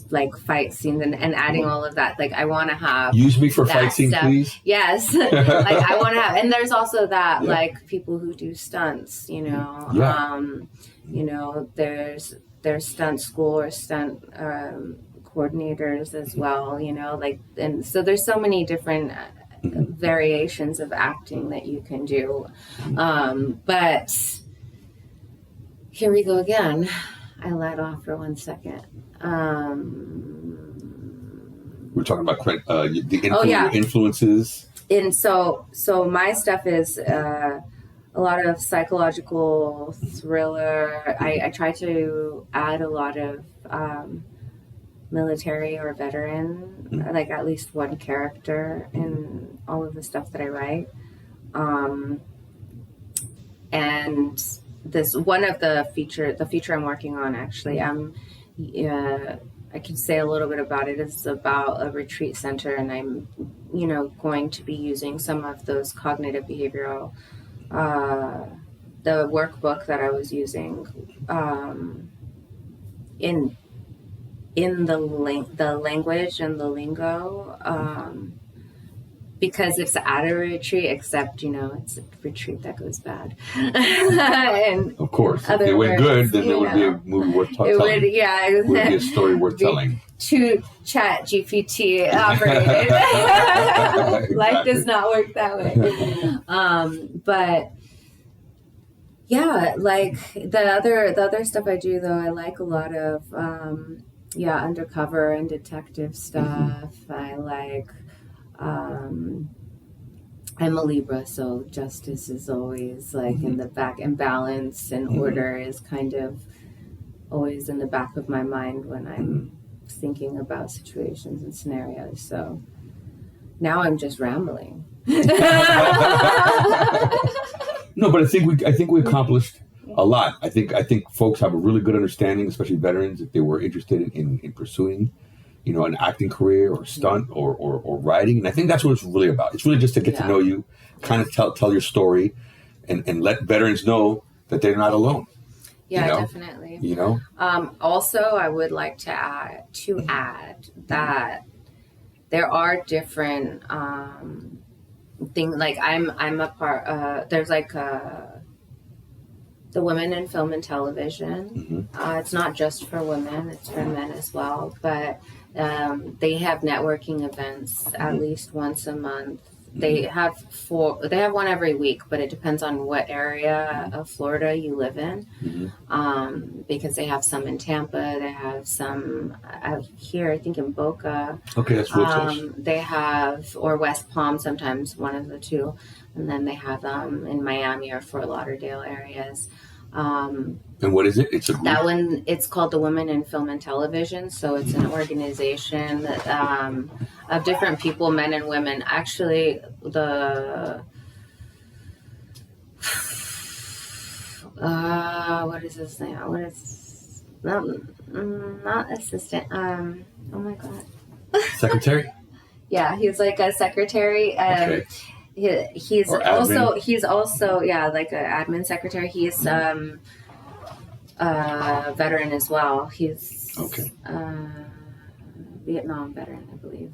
like fight scenes and adding all of that. Like I want to have
use me for
that
fight scene,
stuff.
please.
Yes. Like I want to have, and there's also that like people who do stunts, you know, you know, there's stunt school or stunt coordinators as well, you know, like, and so there's so many different variations of acting that you can do. But here we go again. I let off for 1 second.
We're talking about the influences.
And so my stuff is a lot of psychological thriller. I try to add a lot of military or veteran, like at least one character in all of the stuff that I write. And this one of the feature I'm working on, actually, I can say a little bit about it. It's about a retreat center, and I'm, you know, going to be using some of those cognitive behavioral, the workbook that I was using, in the language and the lingo, because it's at a retreat, except, you know, it's a retreat that goes bad. And
of course, if it went good, then it would be a movie worth telling. It would be a story worth telling.
To Chat GPT operated. Life does not work that way. But yeah, like the other stuff I do, though, I like a lot of undercover and detective stuff. I like. I'm a Libra, so justice is always like in the back, and balance and order is kind of always in the back of my mind when I'm thinking about situations and scenarios. So now I'm just rambling.
No, but I think we accomplished a lot. I think folks have a really good understanding, especially veterans, if they were interested in pursuing, you know, an acting career or stunt or writing. And I think that's what it's really about. It's really just to get to know you, kind of tell your story, and let veterans know that they're not alone.
Yeah,
you know?
Definitely.
You know.
Also, I would like to add that there are different things. Like I'm a part. There's like the Women in Film and Television. It's not just for women; it's for men as well. But they have networking events at least once a month. They have one every week, but it depends on what area of Florida you live in. Because they have some in Tampa, they have some out here, I think in Boca.
Okay, that's real close.
They have, or West Palm, sometimes one of the two, and then they have in Miami or Fort Lauderdale areas.
And what is it? It's a group?
That one, it's called the Women in Film and Television. So it's an organization of different people, men and women. Actually, what is his name? What is not assistant? Oh my god,
secretary.
Yeah, he's like a secretary.
Okay.
He's also like an admin secretary. He's a veteran as well. He's Vietnam veteran, I believe.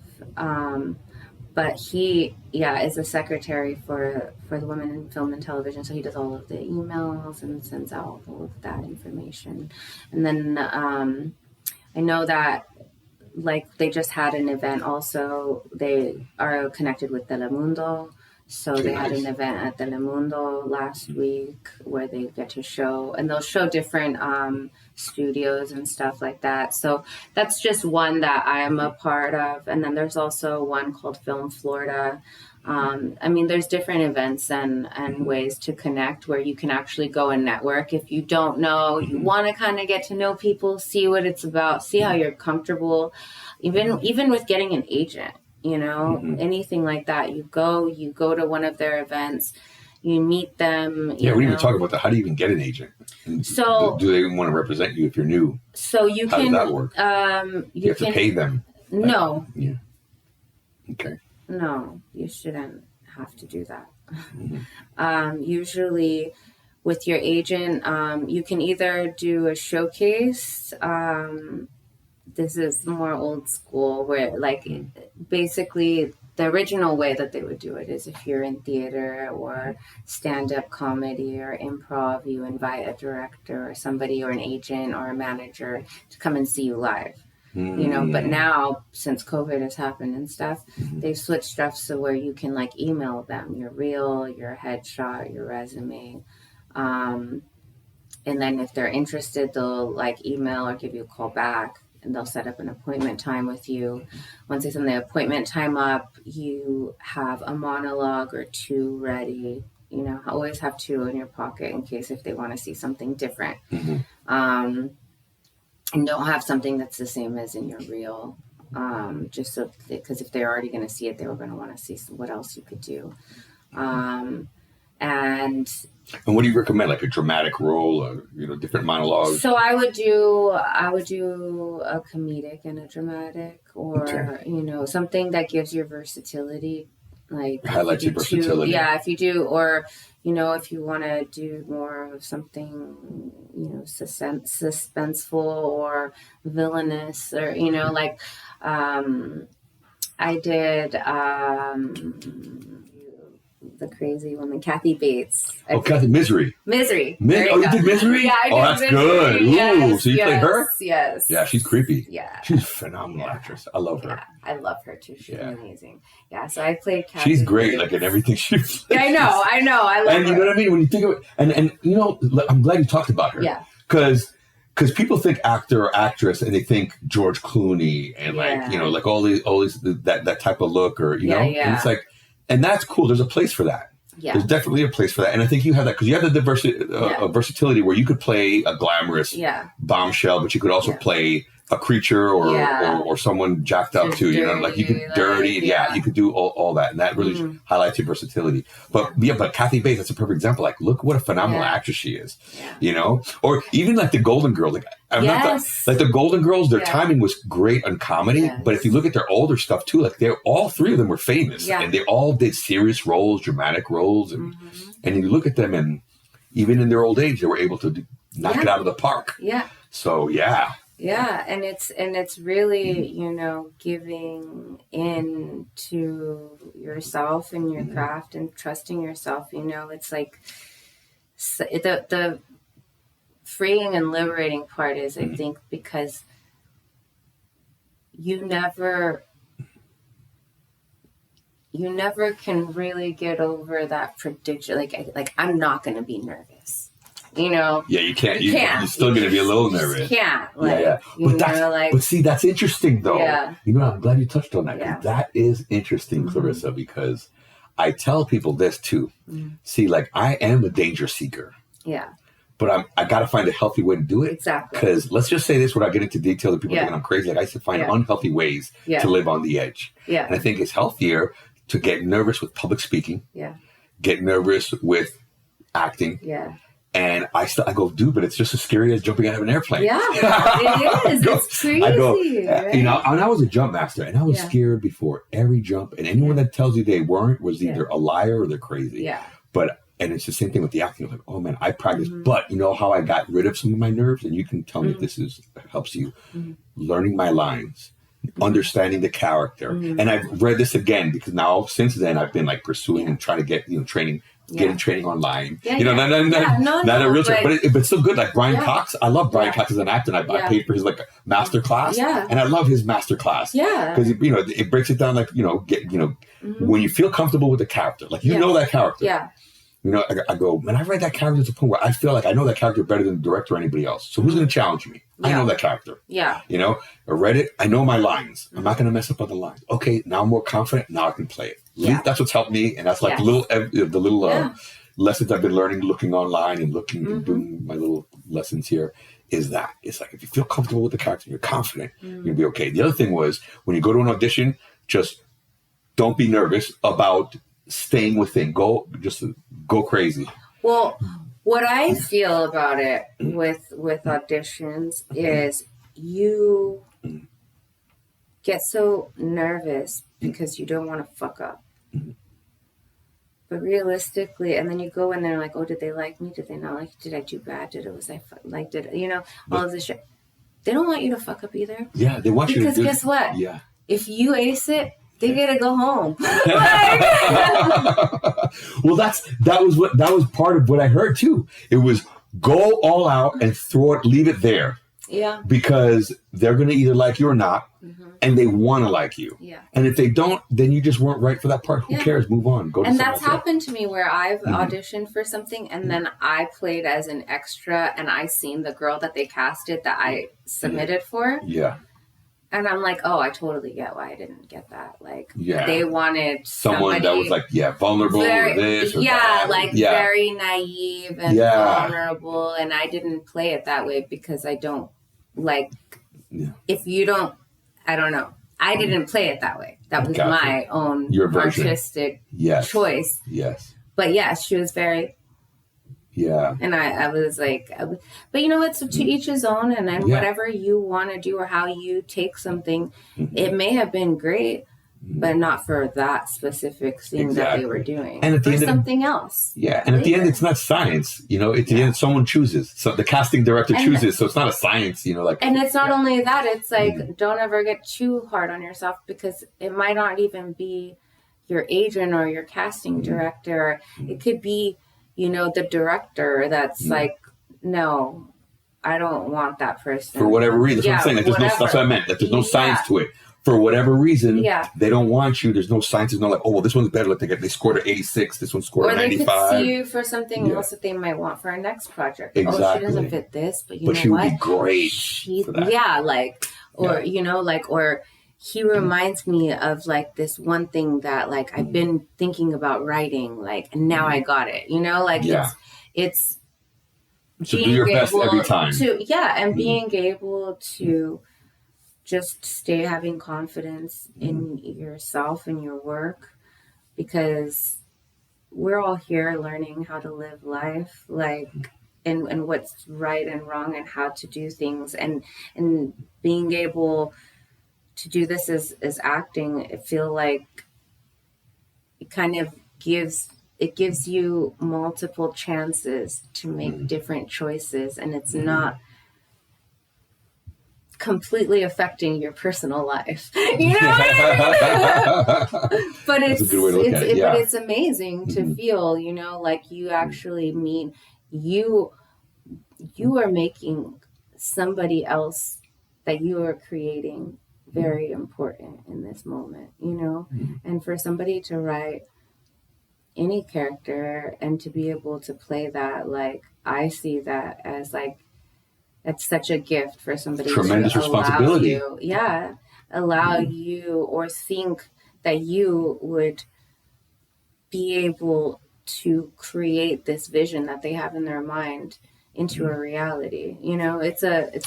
But he is a secretary for the Women in Film and Television. So he does all of the emails and sends out all of that information. And then I know that, like, they just had an event also. They are connected with Telemundo. So they had an event at Telemundo last week where they get to show, and they'll show different studios and stuff like that. So that's just one that I am a part of. And then there's also one called Film Florida. I mean, there's different events and ways to connect where you can actually go and network. If you don't know, you want to kind of get to know people, see what it's about, see how you're comfortable, even with getting an agent. You know, anything like that. You go to one of their events, you meet them.
We didn't even talk about that. How do you even get an agent? So, do they even want to represent you if you're new?
So you
How
can.
How does that work? You have to pay them.
No.
Yeah. Okay.
No, you shouldn't have to do that. Usually, with your agent, you can either do a showcase. this is more old school, where like basically the original way that they would do it is if you're in theater or stand-up comedy or improv, you invite a director or somebody or an agent or a manager to come and see you live. You know, but now since COVID has happened and stuff, they've switched stuff so where you can like email them your reel, your headshot, your resume. And then if they're interested, they'll like email or give you a call back, and they'll set up an appointment time with you. Once they send the appointment time up, you have a monologue or two ready. You know, always have two in your pocket in case if they want to see something different. And don't have something that's the same as in your reel, just so, because if they're already going to see it, they were going to want to see what else you could do. And
what do you recommend? Like a dramatic role, or different monologues?
So I would do a comedic and a dramatic, or something that gives your versility, like
highlights your versatility.
If you do, or if you want to do more of something, suspenseful or villainous, or like I did the crazy woman, Kathy Bates.
Kathy Misery.
Misery.
You did Misery?
Yeah, I did.
That's
Misery.
good. Ooh,
yes,
so you played her?
Yes.
Yeah, she's creepy.
Yeah.
She's a phenomenal actress. I love her.
Yeah, I love her too. She's amazing. Yeah, so I played Kathy
She's great,
Bates.
like in everything she plays.
Yeah, I know. I love
and
her.
you know what I mean? When you think of it, and I'm glad you talked about her.
Yeah.
Because people think actor or actress and they think George Clooney and like all these that type of look, or know, and it's like, and that's cool. There's a place for that.
Yeah.
There's definitely a place for that. And I think you have that because you have the versatility where you could play a glamorous bombshell, but you could also play a creature or someone jacked up too.
Dirty,
Like you could dirty. You could do all that. And that really highlights your versatility. But Kathy Bates, that's a perfect example. Like, look what a phenomenal actress she is, or even like the Golden Girls. Like, like the Golden Girls, their timing was great on comedy. But if you look at their older stuff too, like all three of them were famous and they all did serious roles, dramatic roles. And you look at them, and even in their old age, they were able to knock it out of the park. Yeah. So,
Yeah, and it's really, giving in to yourself and your craft and trusting yourself. It's like the freeing and liberating part is, I think, because you never can really get over that prediction. Like I'm not going to be nervous.
Yeah, you can't. You're still going to be a little nervous.
You can't.
But see, that's interesting, though.
Yeah.
I'm glad you touched on that.
Yeah.
That is interesting, Clarissa, because I tell people this, too. See, like, I am a danger seeker.
Yeah.
But I got to find a healthy way to do it.
Exactly.
Because let's just say this without getting into detail that people think I'm crazy. Like, I used to find unhealthy ways to live on the edge.
Yeah.
And I think it's healthier to get nervous with public speaking.
Yeah.
Get nervous with acting.
Yeah.
And I go, dude, but it's just as scary as jumping out of an airplane.
Yeah, it is. It's crazy.
I go,
right?
and I was a jump master, and I was scared before every jump. And anyone that tells you they weren't was either a liar or they're crazy.
Yeah.
And it's the same thing with the acting. I'm like, oh man, I practiced. But you know how I got rid of some of my nerves? And you can tell me if this helps you. Learning my lines, understanding the character. And I've read this again because now since then I've been like pursuing and trying to get training. Getting training online, not a real training, but it's still good. Like Brian Cox, I love Brian Cox as an actor, and I paid for his like master class, and I love his master class, because it breaks it down like when you feel comfortable with the character, like know that character, I go, man, I read that character to the point where I feel like I know that character better than the director or anybody else. So who's going to challenge me? I know that character. Yeah, I read it. I know my lines. I'm not going to mess up on the lines. Okay, now I'm more confident. Now I can play it. That's what's helped me, and that's like the little lessons I've been learning, looking online and looking and doing my little lessons here. Is that it's like if you feel comfortable with the character, you're confident, you'll be okay. The other thing was when you go to an audition, just don't be nervous about staying within. Go crazy.
Well, what I feel about it with auditions is you get so nervous because you don't want to fuck up. But realistically, and then you go in there like, oh, did they like me? Did they not like me? Did I do bad? All of this shit. they don't want you to fuck up either.
Yeah, they want you to
because guess what?
Yeah.
If you ace it, they get to go home.
Well, that was part of what I heard too. It was go all out and leave it there.
Yeah.
Because they're going to either like you or not, and they want to like you.
Yeah.
And if they don't, then you just weren't right for that part. Who cares? Move on. Go.
And that's happened to me where I've auditioned for something, and then I played as an extra, and I seen the girl that they casted that I submitted for.
Yeah.
And I'm like, oh, I totally get why I didn't get that. Like, they wanted
someone that was like, vulnerable
very,
or this or that.
Very naive and vulnerable. And I didn't play it that way because I don't like, if you don't, I don't know. I didn't play it that way. That was my own artistic choice.
Yes.
But she was very...
Yeah.
And I was like, but you know what? So to each his own, and then whatever you want to do or how you take something, it may have been great, but not for that specific thing that they were doing. And at the end, something else.
Yeah. And at the end, it's not science. At the end, someone chooses. So the casting director chooses. So it's not a science, And
it's not only that, it's like, don't ever get too hard on yourself because it might not even be your agent or your casting director. It could be, the director that's like, no, I don't want that person.
For whatever reason. That's what I'm saying. That's what I meant. That there's no science to it. For whatever reason, they don't want you. There's no science. There's no like, oh, well, this one's better. Look, they scored an 86. This one scored a 95.
Or they could see you for something else that they might want for our next project.
Exactly.
Oh, she doesn't fit this, but you know
she
what?
would be great for that.
Or he reminds me of like this one thing that like I've been thinking about writing, like, and now I got it, it's
so do your best every time.
Being able to just stay having confidence in yourself and your work, because we're all here learning how to live life, like, and what's right and wrong and how to do things, and being able to do this as acting. I feel like it kind of gives you multiple chances to make different choices, and it's not completely affecting your personal life. You know what I mean? But it's amazing to feel, like you actually mean you are making somebody else that you are creating very important in this moment, and for somebody to write any character and to be able to play that, like, I see that as like, that's such a gift for somebody.
Tremendous responsibility.
Allow you or think that you would be able to create this vision that they have in their mind into a reality. It's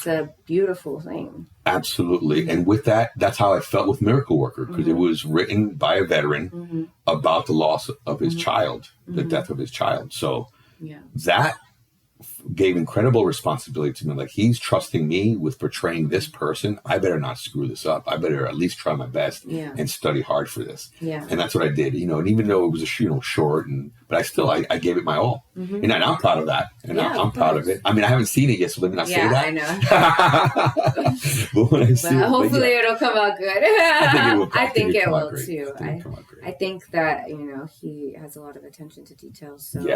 a beautiful thing.
Absolutely. And with that, that's how I felt with Miracle Worker, because it was written by a veteran about the loss of his child, the death of his child. So that gave incredible responsibility to me. Like, he's trusting me with portraying this person. I better not screw this up. I better at least try my best and study hard for this. And that's what I did, and even though it was a short, but I gave it my all. And I'm proud of that. And I'm proud of it. I mean, I haven't seen it yet, so let me not say that.
I know.
But when I see it,
hopefully it'll come out good. I think it will too. I think that, he has a lot of attention to details. So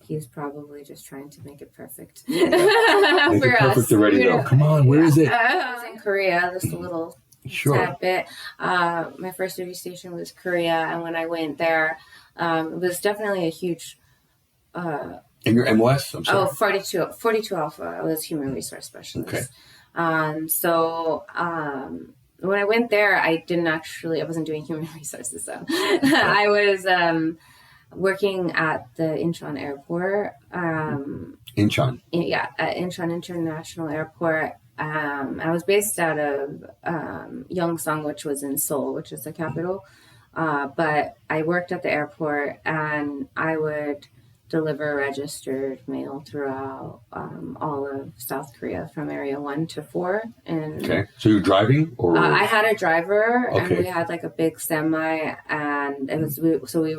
he's probably just trying to make it perfect.
Make it perfect already, though. Come on, where is it?
I was in Korea, just a little tad bit. My first duty station was Korea, and when I went there, it was definitely a huge...
and your MOS? I'm sorry.
42 Alpha. I was human resource specialist.
Okay.
When I went there, I wasn't doing human resources, so I was working at the Incheon airport.
Incheon?
At Incheon International Airport. I was based out of Yeongseong, which was in Seoul, which is the capital. But I worked at the airport, and I would deliver registered mail throughout all of South Korea from area 1 to 4. And
okay, so you're driving, or
I had a driver, and we had like a big semi, and it was we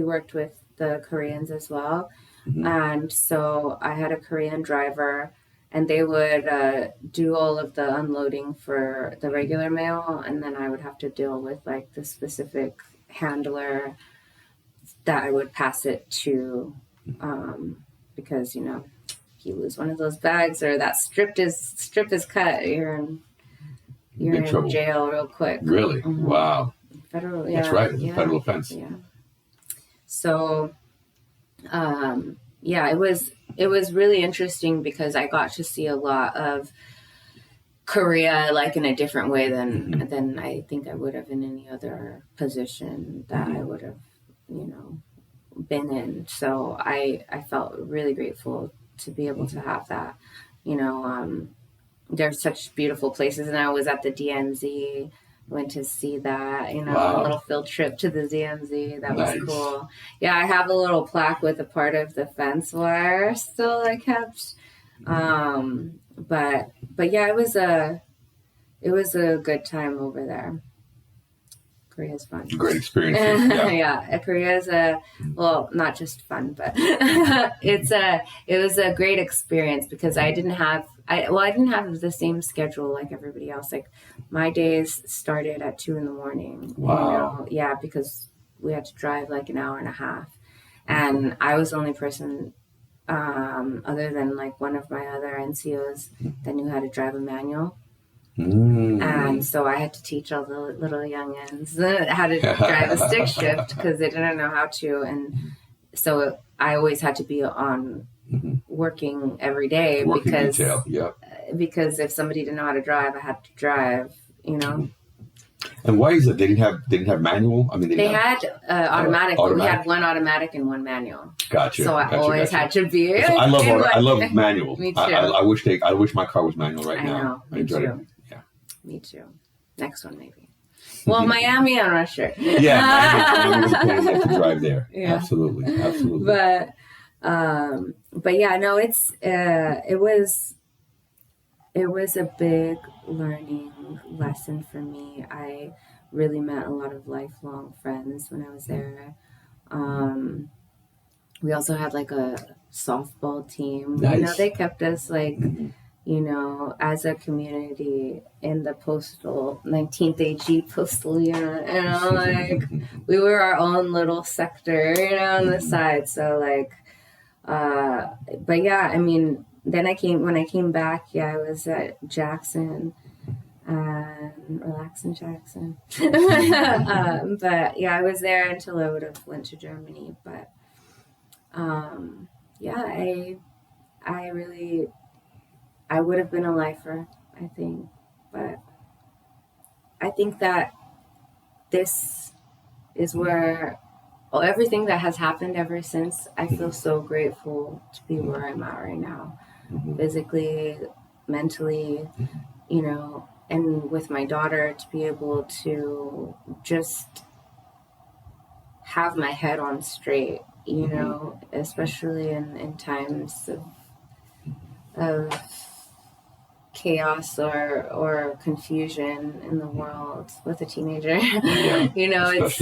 worked with the Koreans as well, and so I had a Korean driver, and they would do all of the unloading for the regular mail, and then I would have to deal with like the specific handler that I would pass it to, because if you lose one of those bags or that strip is cut, you're in
trouble.
jail real quick.
Really?
Mm-hmm.
Wow.
Federal,
That's right. It's a federal offense.
Yeah. So, it was really interesting because I got to see a lot of Korea like in a different way than I think I would have in any other position that I would have, been in. So I felt really grateful to be able to have that. There's such beautiful places, and I was at the DMZ. Went to see that,
Wow.
a little field trip to the DMZ. That
Nice.
was cool. Yeah, I have a little plaque with a part of the fence wire still I kept. But yeah, it was a good time over there. Korea's fun.
Great experience. Yeah.
Yeah, Korea's not just fun, but it was a great experience because I didn't have the same schedule like everybody else. Like my days started at 2 a.m.
Wow.
Yeah, because we had to drive like an hour and a half, and I was the only person other than like one of my other NCOs that knew how to drive a manual. And so I had to teach all the little youngins how to drive a stick shift because they didn't know how to. And so I always had to be on working every day because if somebody didn't know how to drive, I had to drive,
And why is it they didn't have manual? I mean,
they had automatic. But we
automatic?
had one automatic and one manual.
Gotcha.
So I always had to be.
So I love manual.
Me too.
I wish my car was manual right
I
now.
know.
I enjoy it. Yeah.
Me too. Next one maybe. Well, Miami, I'm not sure.
Yeah, I have to drive there.
Yeah.
Absolutely.
But yeah, no, it was a big learning lesson for me. I really met a lot of lifelong friends when I was there. We also had like a softball team.
Nice.
They kept us like, as a community in the 19th AG postal unit, like we were our own little sector, on the side. So like, but yeah, I mean, when I came back, I was at Jackson, relaxing Jackson. But yeah, I was there until I would have went to Germany. But I would have been a lifer, I think. But I think that this is where everything that has happened ever since, I feel so grateful to be where I'm at right now. Physically, mentally, and with my daughter, to be able to just have my head on straight, especially in times of chaos or confusion in the world with a teenager. It's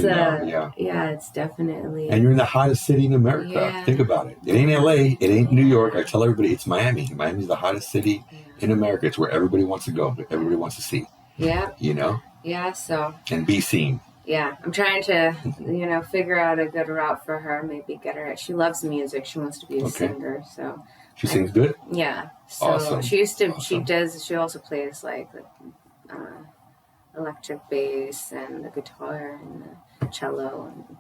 definitely.
And you're in the hottest city in America.
Yeah.
Think about it. It ain't LA. It ain't New York. I tell everybody it's Miami. Miami's the hottest city in America. It's where everybody wants to go. Everybody wants to see.
Yeah.
Yeah.
So.
And be seen.
Yeah, I'm trying to, figure out a good route for her. Maybe get her. She loves music. She wants to be a singer. So.
She sings good?
Yeah. So
Awesome.
she used to,
Awesome.
she also plays like electric bass and the guitar and the cello. And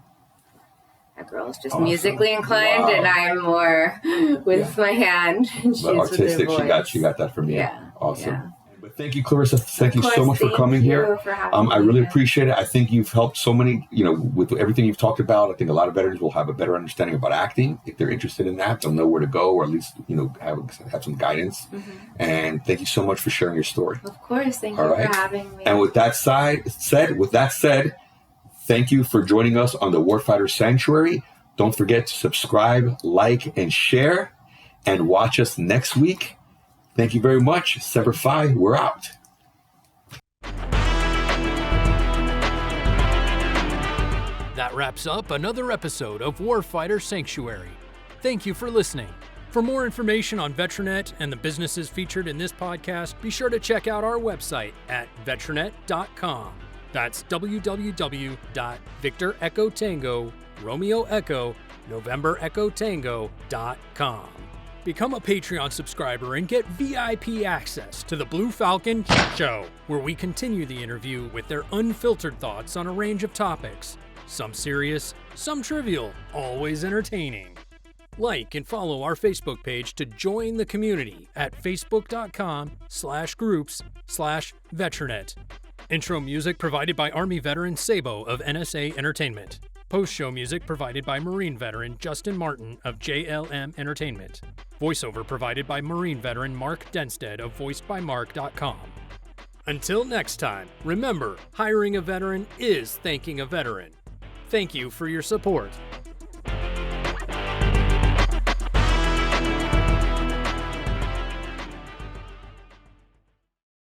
that girl is just
Awesome.
Musically inclined,
Wow.
and I'm more with my hand. And she's
But
with her
artistic,
voice.
she got that from you.
Yeah.
Awesome.
Yeah.
But thank you, Clarissa. Thank you
Of
so
course,
much for
thank
coming
you
here.
for having
I
me
really
here.
appreciate it. I think you've helped so many, with everything you've talked about. I think a lot of veterans will have a better understanding about acting. If they're interested in that, they'll know where to go, or at least, have some guidance.
Mm-hmm.
And thank you so much for sharing your story.
Of course, thank
All
you
right.
for having me.
And with that said, thank you for joining us on the Warfighter Sanctuary. Don't forget to subscribe, like, and share, and watch us next week. Thank you very much. Semper Fi, we're out.
That wraps up another episode of Warfighter Sanctuary. Thank you for listening. For more information on Vetranet and the businesses featured in this podcast, be sure to check out our website at vetranet.com. That's www.Victor Echo Tango, Romeo Echo, November Echo Tango.com. Become a Patreon subscriber and get VIP access to the Blue Falcon Show, where we continue the interview with their unfiltered thoughts on a range of topics. Some serious, some trivial, always entertaining. Like and follow our Facebook page to join the community at facebook.com/groups/Vetranet. Intro music provided by Army veteran Sabo of NSA Entertainment. Post-show music provided by Marine veteran Justin Martin of JLM Entertainment. Voiceover provided by Marine veteran Mark Denstead of voicedbymark.com. Until next time, remember, hiring a veteran is thanking a veteran. Thank you for your support.